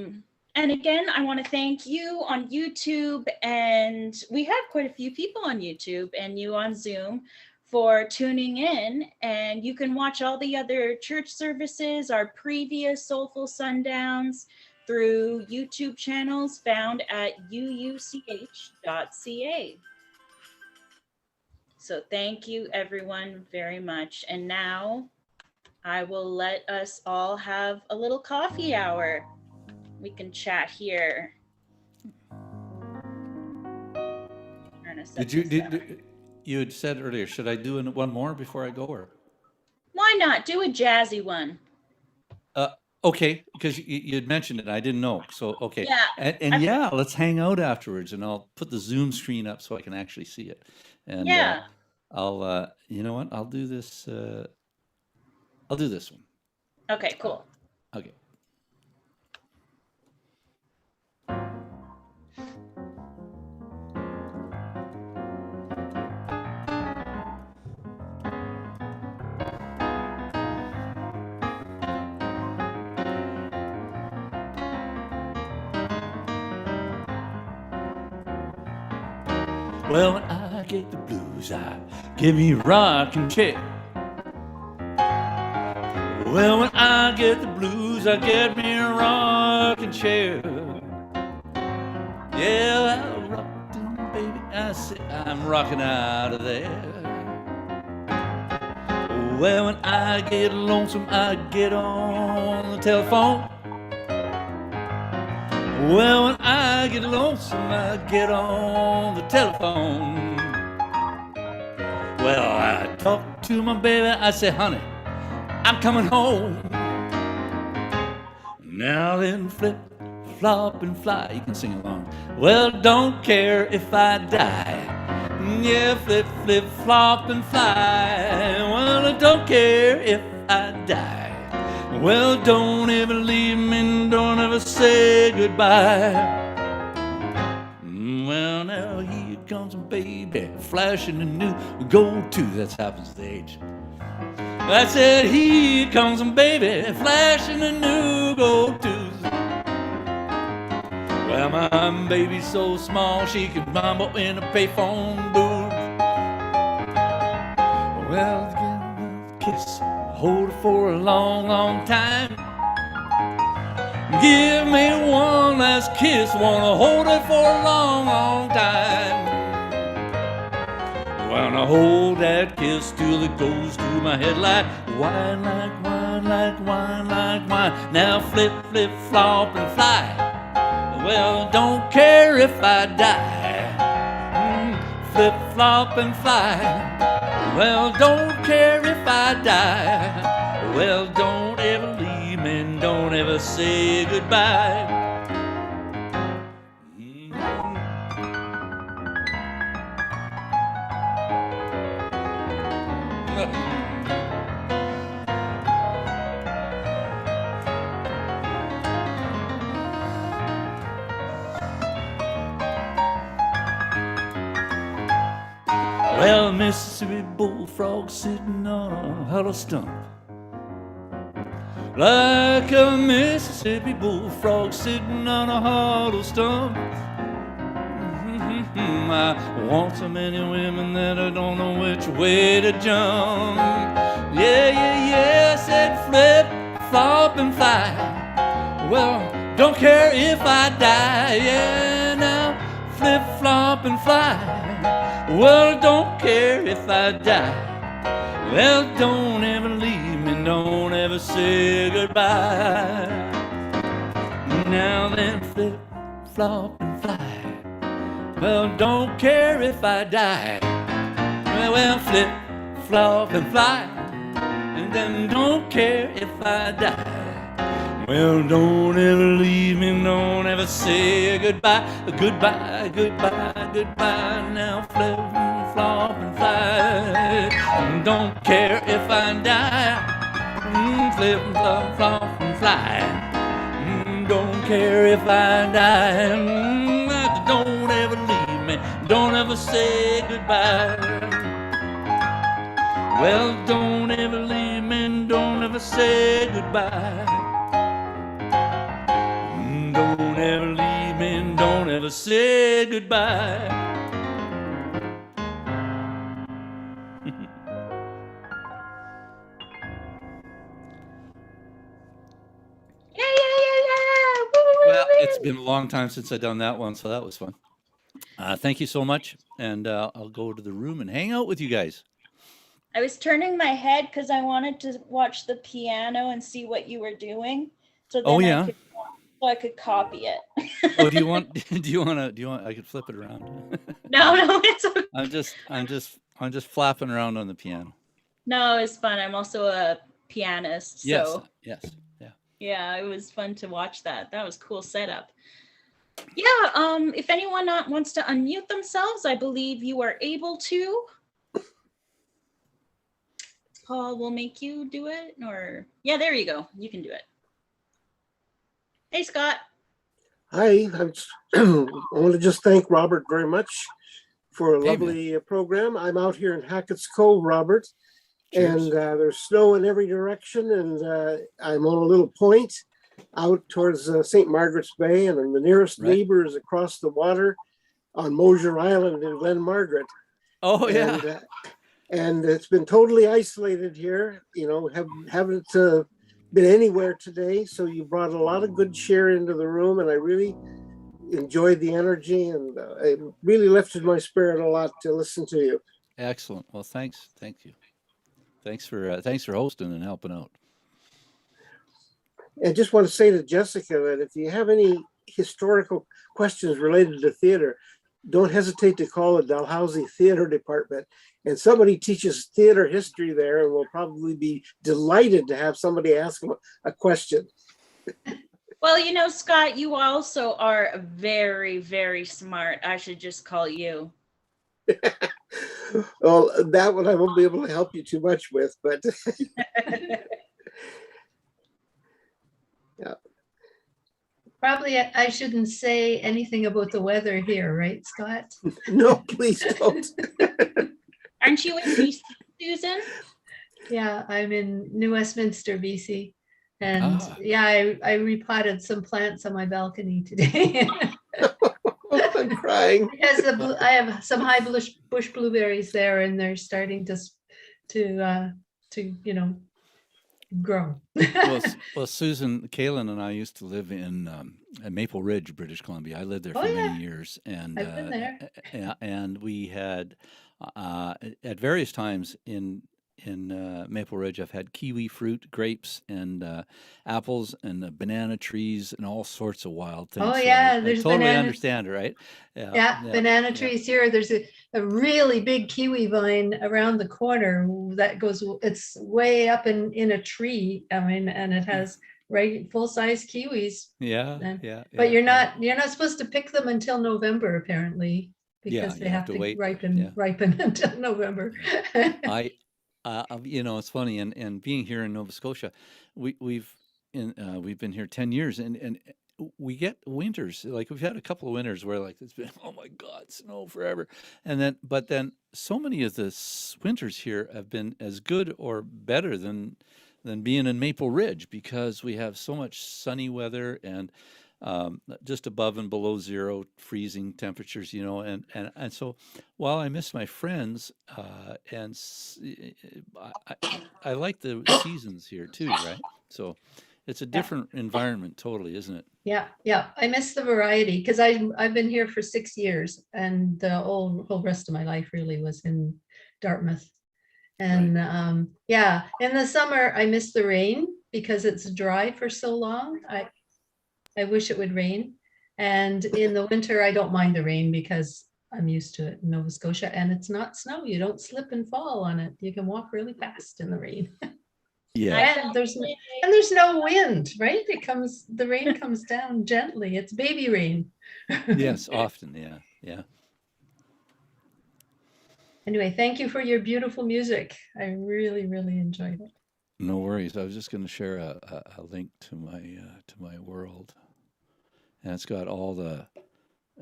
And again, I want to thank you on YouTube, and we have quite a few people on YouTube and you on Zoom for tuning in. And you can watch all the other church services, our previous Soulful Sundowns, through YouTube channels found at uuch.ca. So thank you everyone very much. And now I will let us all have a little coffee hour. We can chat here. You had said earlier, should I do one more before I go, or? Why not? Do a jazzy one. Okay, because you had mentioned it. I didn't know. So, okay. Yeah. And yeah, let's hang out afterwards, and I'll put the Zoom screen up so I can actually see it. And yeah. I'll, you know what? I'll do this. I'll do this one. Okay, cool. Okay. Well, when I get the blues, I give me a rocking chair. Well, when I get the blues, I get me a rocking chair. Yeah, I rock them, baby. I say I'm rocking out of there. Well, when I get lonesome, I get on the telephone. Well, when I get lonesome, I get on the telephone. Well, I talk to my baby, I say, honey, I'm coming home. Now then, flip, flop, and fly. You can sing along. Well, don't care if I die. Yeah, flip, flip, flop, and fly. Well, I don't care if I die. Well, don't ever leave me, don't ever say goodbye. Well, now here comes a baby, flashing a new go-to. That's happens to age. I said, here comes a baby, flashing a new go-to. Well, my baby's so small, she can mambo in a payphone booth. Well, give me a kiss, hold it for a long, long time. Give me one last kiss, wanna hold it for a long, long time. Wanna hold that kiss till it goes through my head like wine, like wine, like wine, like wine. Now flip, flip, flop, and fly. Well, don't care if I die. Flip, flop, and fly. Well, don't care if I die. Well, don't ever leave me, don't ever say goodbye. Well, Mississippi bullfrog sitting on a hollow stump, like a Mississippi bullfrog sitting on a hollow stump. I want so many women that I don't know which way to jump. Yeah, yeah, yeah, I said flip, flop, and fly. Well, don't care if I die. Yeah, now flip, flop, and fly. Well, don't care if I die. Well, don't ever leave me, don't ever say goodbye. Now then, flip, flop, and fly. Well, don't care if I die. Well, flip, flop, and fly. And then don't care if I die. Well, don't ever leave me, don't ever say goodbye. Goodbye, goodbye, goodbye. Now flip, flop, and fly. Don't care if I die. Flip, flop, flop, and fly. Don't care if I die. Don't ever leave me, don't ever say goodbye. Well, don't ever leave me, don't ever say goodbye. Don't ever leave me, don't ever say goodbye. Well, it's been a long time since I've done that one, so that was fun. Thank you so much, and I'll go to the room and hang out with you guys. I was turning my head because I wanted to watch the piano and see what you were doing. So then I could copy it. Oh, do you want? I could flip it around. No, it's okay. I'm just flapping around on the piano. No, it's fun. I'm also a pianist. Yes. So. Yes. Yeah, it was fun to watch that. That was a cool setup. Yeah, if anyone wants to unmute themselves, I believe you are able to. Paul will make you do it, or yeah, there you go. You can do it. Hey, Scott. Hi, I want to just thank Robert very much for a lovely program. I'm out here in Hackett's Cove, Robert. Cheers. And there's snow in every direction, and I'm on a little point out towards St. Margaret's Bay, and the nearest neighbor is across the water on Mosier Island in Glen Margaret. Oh, yeah. And it's been totally isolated here, haven't been anywhere today, so you brought a lot of good cheer into the room, and I really enjoyed the energy, and it really lifted my spirit a lot to listen to you. Excellent. Well, thanks. Thank you. Thanks for hosting and helping out. I just want to say to Jessica that if you have any historical questions related to theater, don't hesitate to call the Dalhousie Theater Department. And somebody teaches theater history there, and will probably be delighted to have somebody ask them a question. Well, Scott, you also are very, very smart. I should just call you. Well, that one I won't be able to help you too much with, but yeah. Probably I shouldn't say anything about the weather here, right, Scott? No, please don't. Aren't you in BC, Susan? Yeah, I'm in New Westminster, BC. And yeah, I repotted some plants on my balcony today. I'm crying. Because I have some high bush blueberries there, and they're starting to grow. well, Susan, Kaylin, and I used to live in Maple Ridge, British Columbia. I lived there for many years, and I've been there. And we had at various times in Maple Ridge, I've had kiwi fruit, grapes, and apples, and banana trees, and all sorts of wild things. Oh yeah, so I totally understand, right? Yeah, banana trees here. There's a really big kiwi vine around the corner that goes. It's way up in a tree. I mean, and it has full size kiwis. Yeah. But you're not supposed to pick them until November, apparently, because they have to wait. ripen until November. It's funny, and being here in Nova Scotia, we've been here 10 years, and we get winters. Like we've had a couple of winters where like it's been, oh my God, snow forever, but then so many of the winters here have been as good or better than being in Maple Ridge, because we have so much sunny weather and just above and below zero freezing temperatures, and so while I miss my friends, I like the seasons here too, right? So it's a different environment totally, isn't it? Yeah, yeah. I miss the variety because I've been here for 6 years, and the whole rest of my life really was in Dartmouth. And yeah, in the summer I miss the rain because it's dry for so long. I wish it would rain. And in the winter I don't mind the rain because I'm used to it in Nova Scotia, and it's not snow. You don't slip and fall on it. You can walk really fast in the rain. Yeah. And there's no wind, right? The rain comes down gently. It's baby rain. Yes, often. Yeah. Anyway, thank you for your beautiful music. I really, really enjoyed it. No worries. I was just going to share a link to my world, and it's got all the.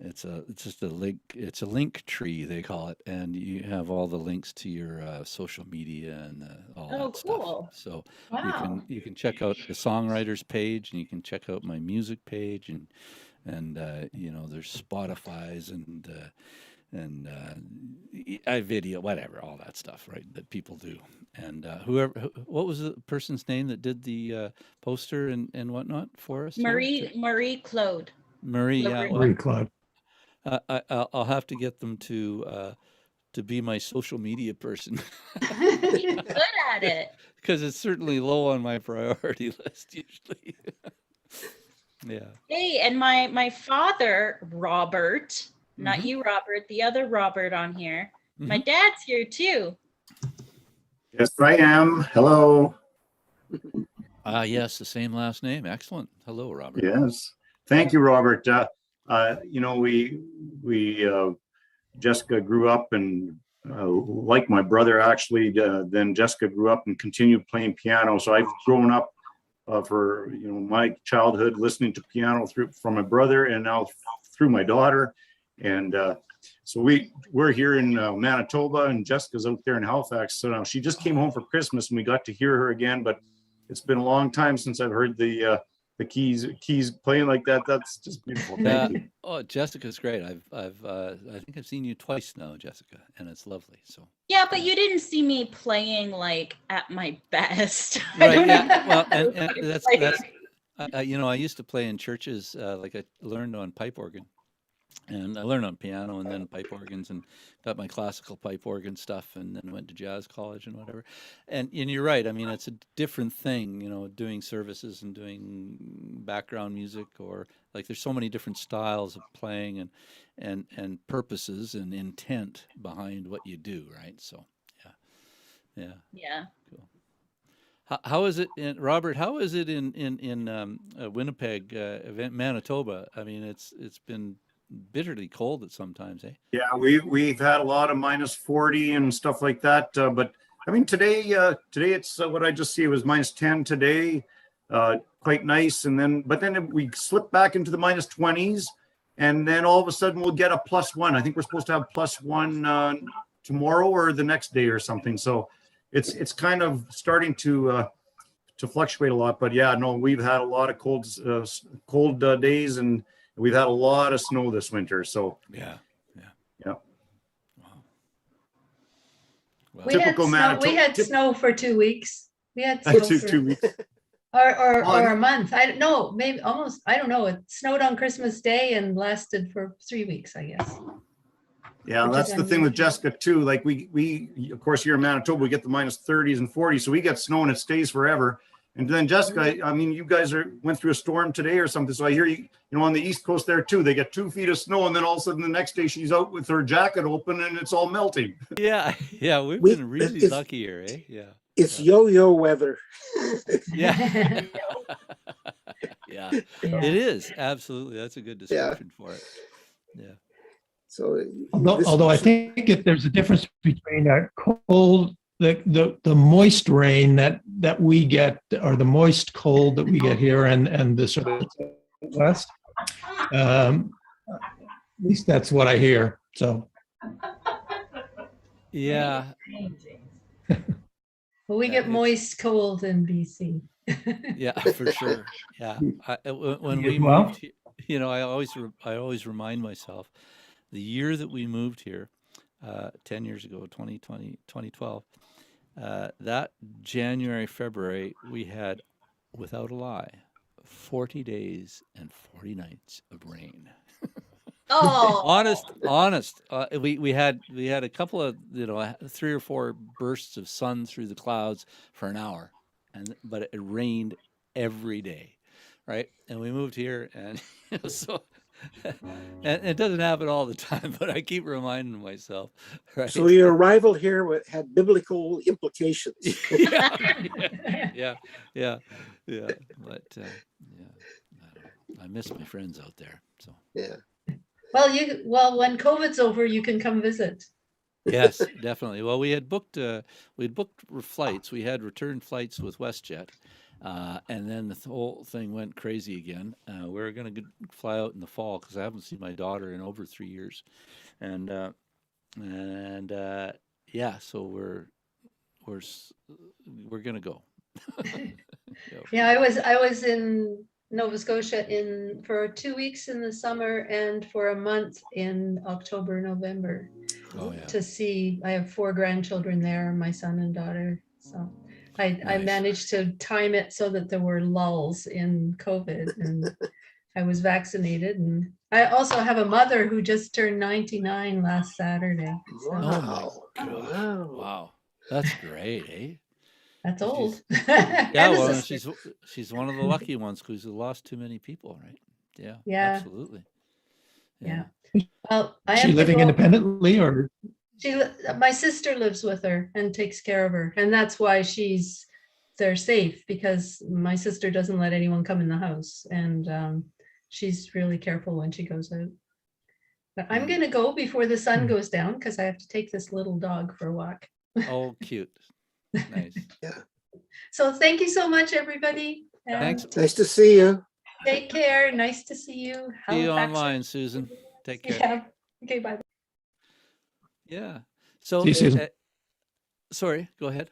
It's just a link. It's a link tree, they call it, and you have all the links to your social media and all that cool. stuff. So Wow. you can check out the songwriters page, and you can check out my music page, and there's Spotify's and iVideo, whatever, all that stuff, right? That people do. And what was the person's name that did the poster and whatnot for us? Marie Claude. Marie, yeah. Marie Claude. I'll have to get them to be my social media person. He's good at it. Because it's certainly low on my priority list usually. Yeah. Hey, and my father, Robert, not you, Robert, the other Robert on here. My dad's here too. Yes, I am. Hello. Yes, the same last name. Excellent. Hello, Robert. Yes. Thank you, Robert. Jessica grew up and like my brother, actually, then Jessica grew up and continued playing piano. So I've grown up for my childhood listening to piano from my brother, and now through my daughter. And so we're here in Manitoba, and Jessica's out there in Halifax. So now she just came home for Christmas, and we got to hear her again. But it's been a long time since I've heard the keys playing like that. That's just beautiful. Thank you. Oh, Jessica's great. I think I've seen you twice now, Jessica, and it's lovely. So yeah, but you didn't see me playing like at my best. Right. Yeah. Well, and that's I used to play in churches. Like I learned on pipe organ. And I learned on piano and then pipe organs, and got my classical pipe organ stuff, and then went to jazz college and whatever. And you're right. I mean, it's a different thing, doing services and doing background music, or like there's so many different styles of playing and purposes and intent behind what you do, right? So, yeah. Cool. How is it, Robert? How is it in Winnipeg, Manitoba? I mean, it's been bitterly cold at sometimes, eh? Yeah, we've had a lot of -40 and stuff like that. But I mean, today it's what I just see. It was -10 today, quite nice. But then we slip back into the -20s, and then all of a sudden we'll get a +1. I think we're supposed to have +1 tomorrow or the next day or something. So it's kind of starting to fluctuate a lot. But yeah, no, we've had a lot of cold days, and we've had a lot of snow this winter. So yeah. Wow. Well, We had snow for 2 weeks. We had snow for 2 weeks. or a month. I don't know, maybe almost. I don't know. It snowed on Christmas Day and lasted for 3 weeks, I guess. Yeah, that's the thing with Jessica too. Like we of course here in Manitoba, we get the -30s and 40s, so we get snow and it stays forever. And then Jessica, I mean, you guys went through a storm today or something. So I hear you on the East Coast there too. They get 2 feet of snow, and then all of a sudden the next day she's out with her jacket open and it's all melting. Yeah, we've been really lucky here, eh? Yeah. It's yo-yo weather. Yeah. Yeah, it is absolutely. That's a good description for it. Yeah. So, although I think if there's a difference between a cold the moist rain that we get, or the moist cold that we get here, and the sort of west. At least that's what I hear. So Yeah. Well, we Yeah, get it's- moist cold in BC. Yeah, for sure. Yeah. When we Well- moved, I always remind myself the year that we moved here, 10 years ago, 2012, that January, February, we had, without a lie, 40 days and 40 nights of rain. Oh, Honest. We had a couple of 3 or 4 bursts of sun through the clouds for an hour, but it rained every day, right? And we moved here, and so and it doesn't happen all the time, but I keep reminding myself, right? So your arrival here had biblical implications. yeah, yeah. But yeah, I don't know. I miss my friends out there. So Yeah. Well, when COVID's over, you can come visit. yes, definitely. Well, we had booked flights. We had return flights with WestJet, and then the whole thing went crazy again. We were going to fly out in the fall because I haven't seen my daughter in over 3 years, and yeah, so we're going to go. Yeah, I was in Nova Scotia for 2 weeks in the summer and for a month in October, November Oh yeah. to see. I have 4 grandchildren there, my son and daughter. So I Nice. managed to time it so that there were lulls in COVID, and I was vaccinated. And I also have a mother who just turned 99 last Saturday. So Oh my Wow. gosh. Wow. Wow. That's great, eh? that's She's- old. Yeah, And a well, sister. she's one of the lucky ones because we lost too many people, right? Yeah, Yeah. absolutely. Yeah. Well, I Is she have to living go. independently, or My sister lives with her and takes care of her, and that's why they're safe, because my sister doesn't let anyone come in the house, and she's really careful when she goes out. But I'm gonna go before the sun goes down because I have to take this little dog for a walk. Oh, cute. Nice. So thank you so much, everybody. and Thanks. Nice to see you. Take care. Nice to see you. See you Halifax. online, Susan. Take care. Yeah. Okay. Bye. Yeah. So, See you, Susan. sorry, go ahead.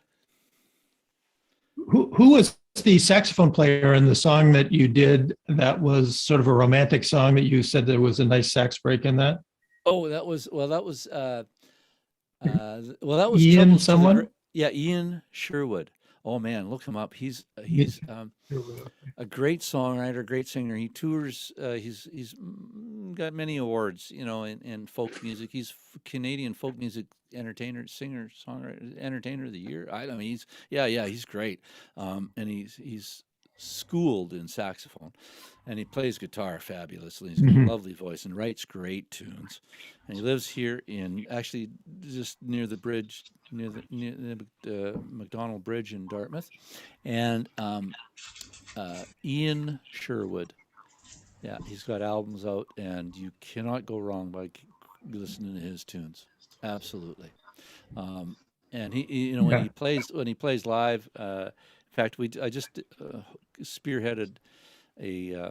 who was the saxophone player in the song that you did that was sort of a romantic song that you said there was a nice sax break in that? Oh, that was Troubles Ian to the someone? Yeah, Ian Sherwood. Oh man, look him up. He's a great songwriter, great singer. He tours. He's got many awards, in folk music. He's Canadian folk music entertainer, singer, songwriter, entertainer of the year. I mean, he's great. And he's schooled in saxophone, and he plays guitar fabulously. He's got a lovely voice and writes great tunes. And he lives here actually just near the bridge, near the McDonald Bridge in Dartmouth. And Ian Sherwood, yeah, he's got albums out, and you cannot go wrong by listening to his tunes. Absolutely. And he when he plays live. In fact, I just spearheaded a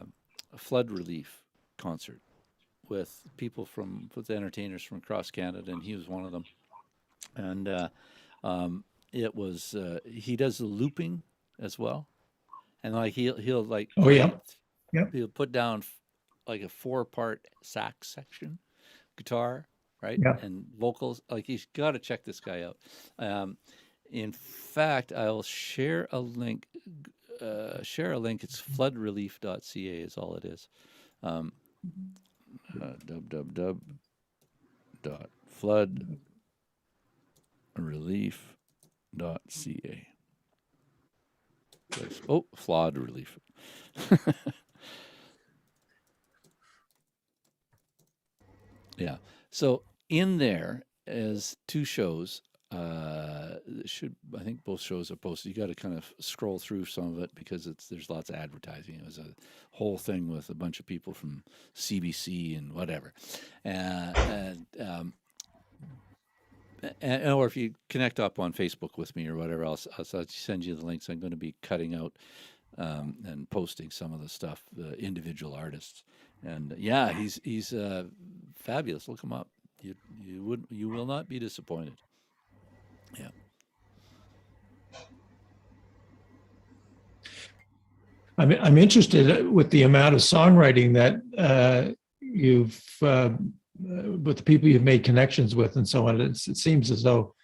flood relief concert with with entertainers from across Canada, and he was one of them. And it was he does the looping as well, and like he'll like Oh, yeah. Yep. he'll put down like a 4-part sax section, guitar, right, Yeah. and vocals. Like, you've got to check this guy out. In fact, I'll share a link. It's floodrelief.ca is all it is. www.floodrelief.ca. Oh, flood relief. Yeah. So in there is 2 shows. I think both shows are posted. You got to kind of scroll through some of it because there's lots of advertising. It was a whole thing with a bunch of people from CBC and whatever. or if you connect up on Facebook with me or whatever else, I'll send you the links. I'm going to be cutting out and posting some of the stuff, the individual artists. And yeah, he's fabulous. Look him up. You will not be disappointed. Yeah. I'm interested with the amount of songwriting that you've with the people you've made connections with and so on. It seems as though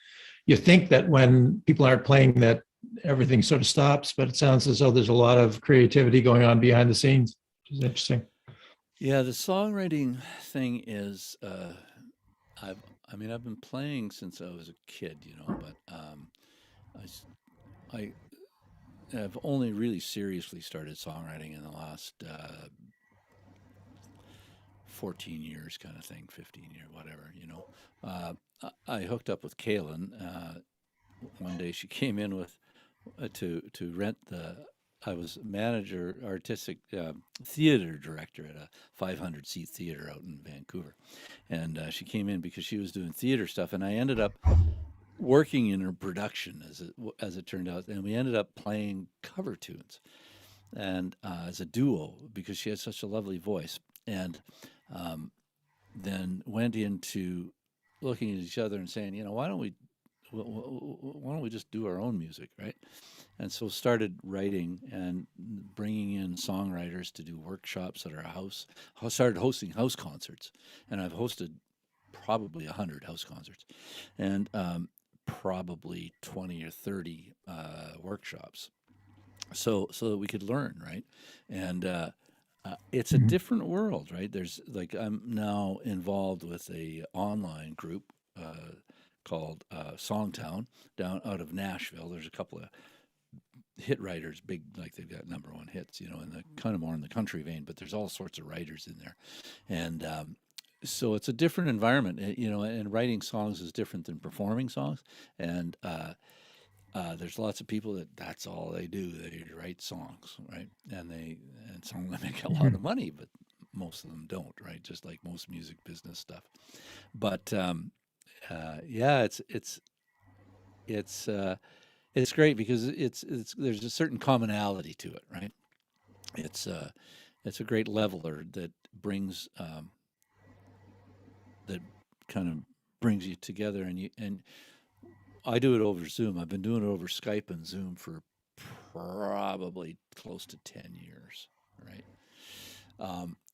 you think that when people aren't playing that everything sort of stops, but it sounds as though there's a lot of creativity going on behind the scenes, which is interesting. Yeah, the songwriting thing is, I've been playing since I was a kid, but I have only really seriously started songwriting in the last 14 years, kind of thing, 15 years, whatever. I hooked up with Kaylin. One day she came in with to rent the. I was manager, artistic theater director at a 500-seat theater out in Vancouver, and she came in because she was doing theater stuff, and I ended up working in her production as it turned out, and we ended up playing cover tunes, and as a duo because she had such a lovely voice, and then went into looking at each other and saying, why don't we just do our own music, right? And so started writing and bringing in songwriters to do workshops at our house. I started hosting house concerts, and I've hosted probably 100 house concerts, and probably 20 or 30 workshops, so that we could learn, right? And it's a different world, right? There's I'm now involved with a online group called Songtown down out of Nashville. There's a couple of hit writers, big, like they've got #1 hits, in the kind of more in the country vein, but there's all sorts of writers in there. And so it's a different environment, and writing songs is different than performing songs. And there's lots of people that's all they do. They write songs, right? And some of them make a lot of money, but most of them don't, right? Just like most music business stuff. But yeah, it's great because there's a certain commonality to it, right? It's a great leveler that brings that kind of brings you together, and I do it over Zoom. I've been doing it over Skype and Zoom for probably close to 10 years, right?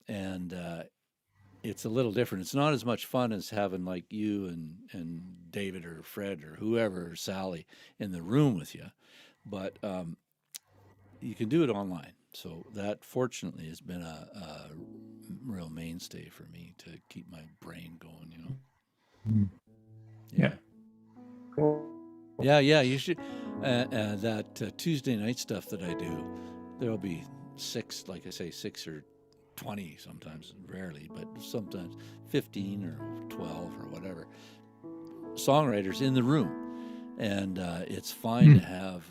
And it's a little different. It's not as much fun as having like you and David or Fred or whoever or Sally in the room with you, but you can do it online. So that fortunately has been a real mainstay for me to keep my brain going. Yeah. Yeah. You should. That Tuesday night stuff that I do, there'll be 6, like I say, 6 or 20 sometimes, rarely, but sometimes 15 or 12 or whatever songwriters in the room, and it's fine to have.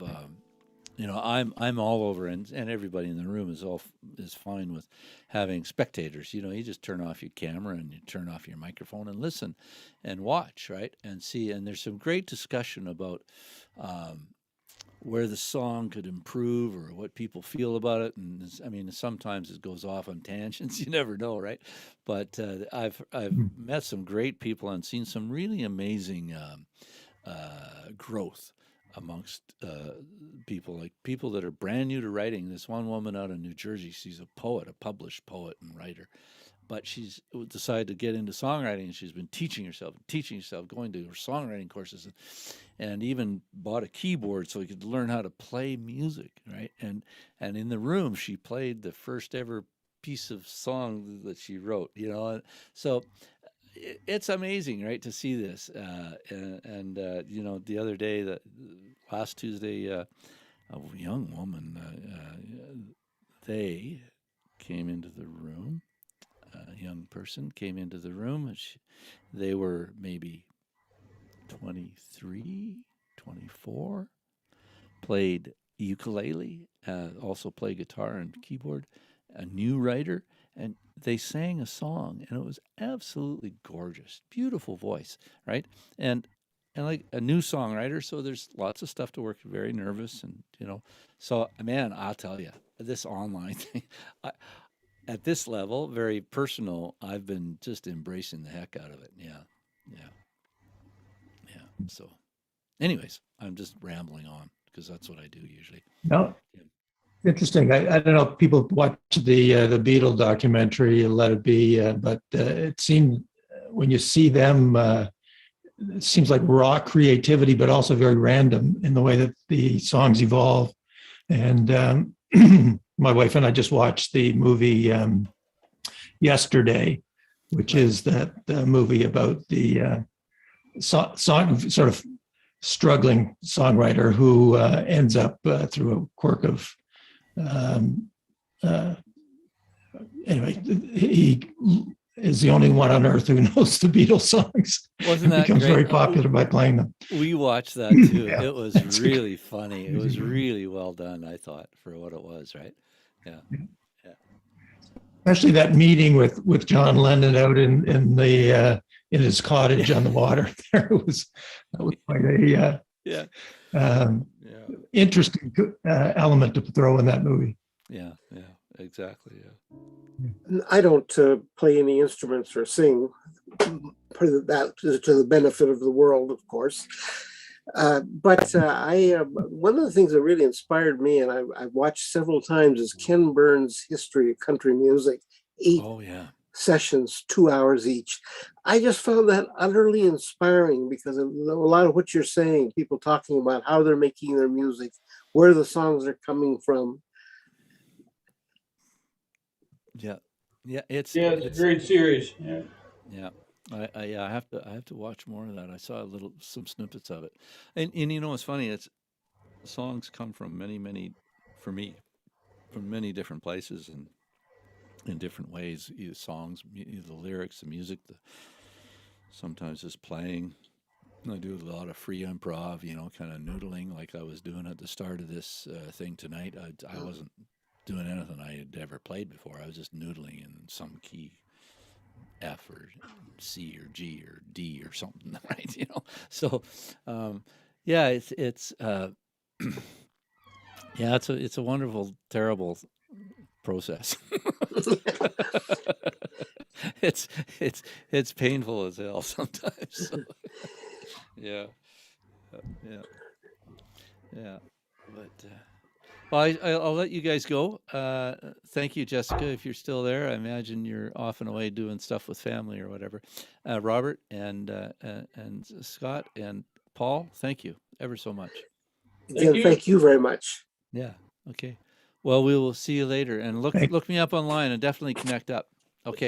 I'm all over, and everybody in the room is fine with having spectators. You just turn off your camera and you turn off your microphone and listen and watch, right, and see. And there's some great discussion about where the song could improve or what people feel about it. And sometimes it goes off on tangents. You never know, right? But I've met some great people and seen some really amazing growth amongst people that are brand new to writing. This one woman out of New Jersey, she's a poet, a published poet and writer, but she's decided to get into songwriting, and she's been teaching herself, going to her songwriting courses, and even bought a keyboard so she could learn how to play music, right? And in the room, she played the first ever piece of song that she wrote, so it's amazing, right, to see this. And the other day, last Tuesday, a young woman, they came into the room. A young person came into the room, and they were maybe 23, 24, played ukulele, also played guitar and keyboard, a new writer, and they sang a song, and it was absolutely gorgeous, beautiful voice, right? And and like a new songwriter, so there's lots of stuff to work. Very nervous, and so man, I'll tell you, this online thing, at this level, very personal. I've been just embracing the heck out of it. Yeah, yeah, yeah. So, anyways, I'm just rambling on because that's what I do usually. No, interesting. I don't know if people watch the Beatle documentary, Let It Be, but it seemed when you see them, it seems like raw creativity, but also very random in the way that the songs evolve. And my wife and I just watched the movie Yesterday, which is that movie about the song sort of struggling songwriter who ends up through a quirk of anyway, he is the only one on earth who knows the Beatles songs. Wasn't that becomes great? very popular by playing them. We watched that too. Yeah, It was that's really funny. It was really well done, I thought, for what it was, right? Yeah. Especially that meeting with John Lennon out in in his cottage on the water. That was quite a Yeah. um, Yeah. interesting element to throw in that movie. Yeah. Yeah. Exactly. Yeah. I don't play any instruments or sing. Part of that is to the benefit of the world, of course. But one of the things that really inspired me, and I've watched several times, is Ken Burns' History of Country Music. 8 Oh yeah. sessions, 2 hours each. I just found that utterly inspiring because a lot of what you're saying, people talking about how they're making their music, where the songs are coming from. Yeah. Yeah. It's a great series. Yeah. Yeah. I have to watch more of that. I saw some snippets of it, and it's funny. It's songs come from many for me from many different places and in different ways. Either songs, the lyrics, the music, sometimes just playing. I do a lot of free improv, kind of noodling like I was doing at the start of this thing tonight. I wasn't doing anything I had ever played before. I was just noodling in some key. F or C or G or D or something, right? So, yeah, it's yeah, it's a wonderful, terrible process. it's painful as hell sometimes. So, yeah, but. Well, I'll let you guys go. Thank you, Jessica, if you're still there. I imagine you're off and away doing stuff with family or whatever. Robert and Scott and Paul, thank you ever so much. Again, thank you very much. Yeah. Okay. Well, we will see you later. And look me up online and definitely connect up.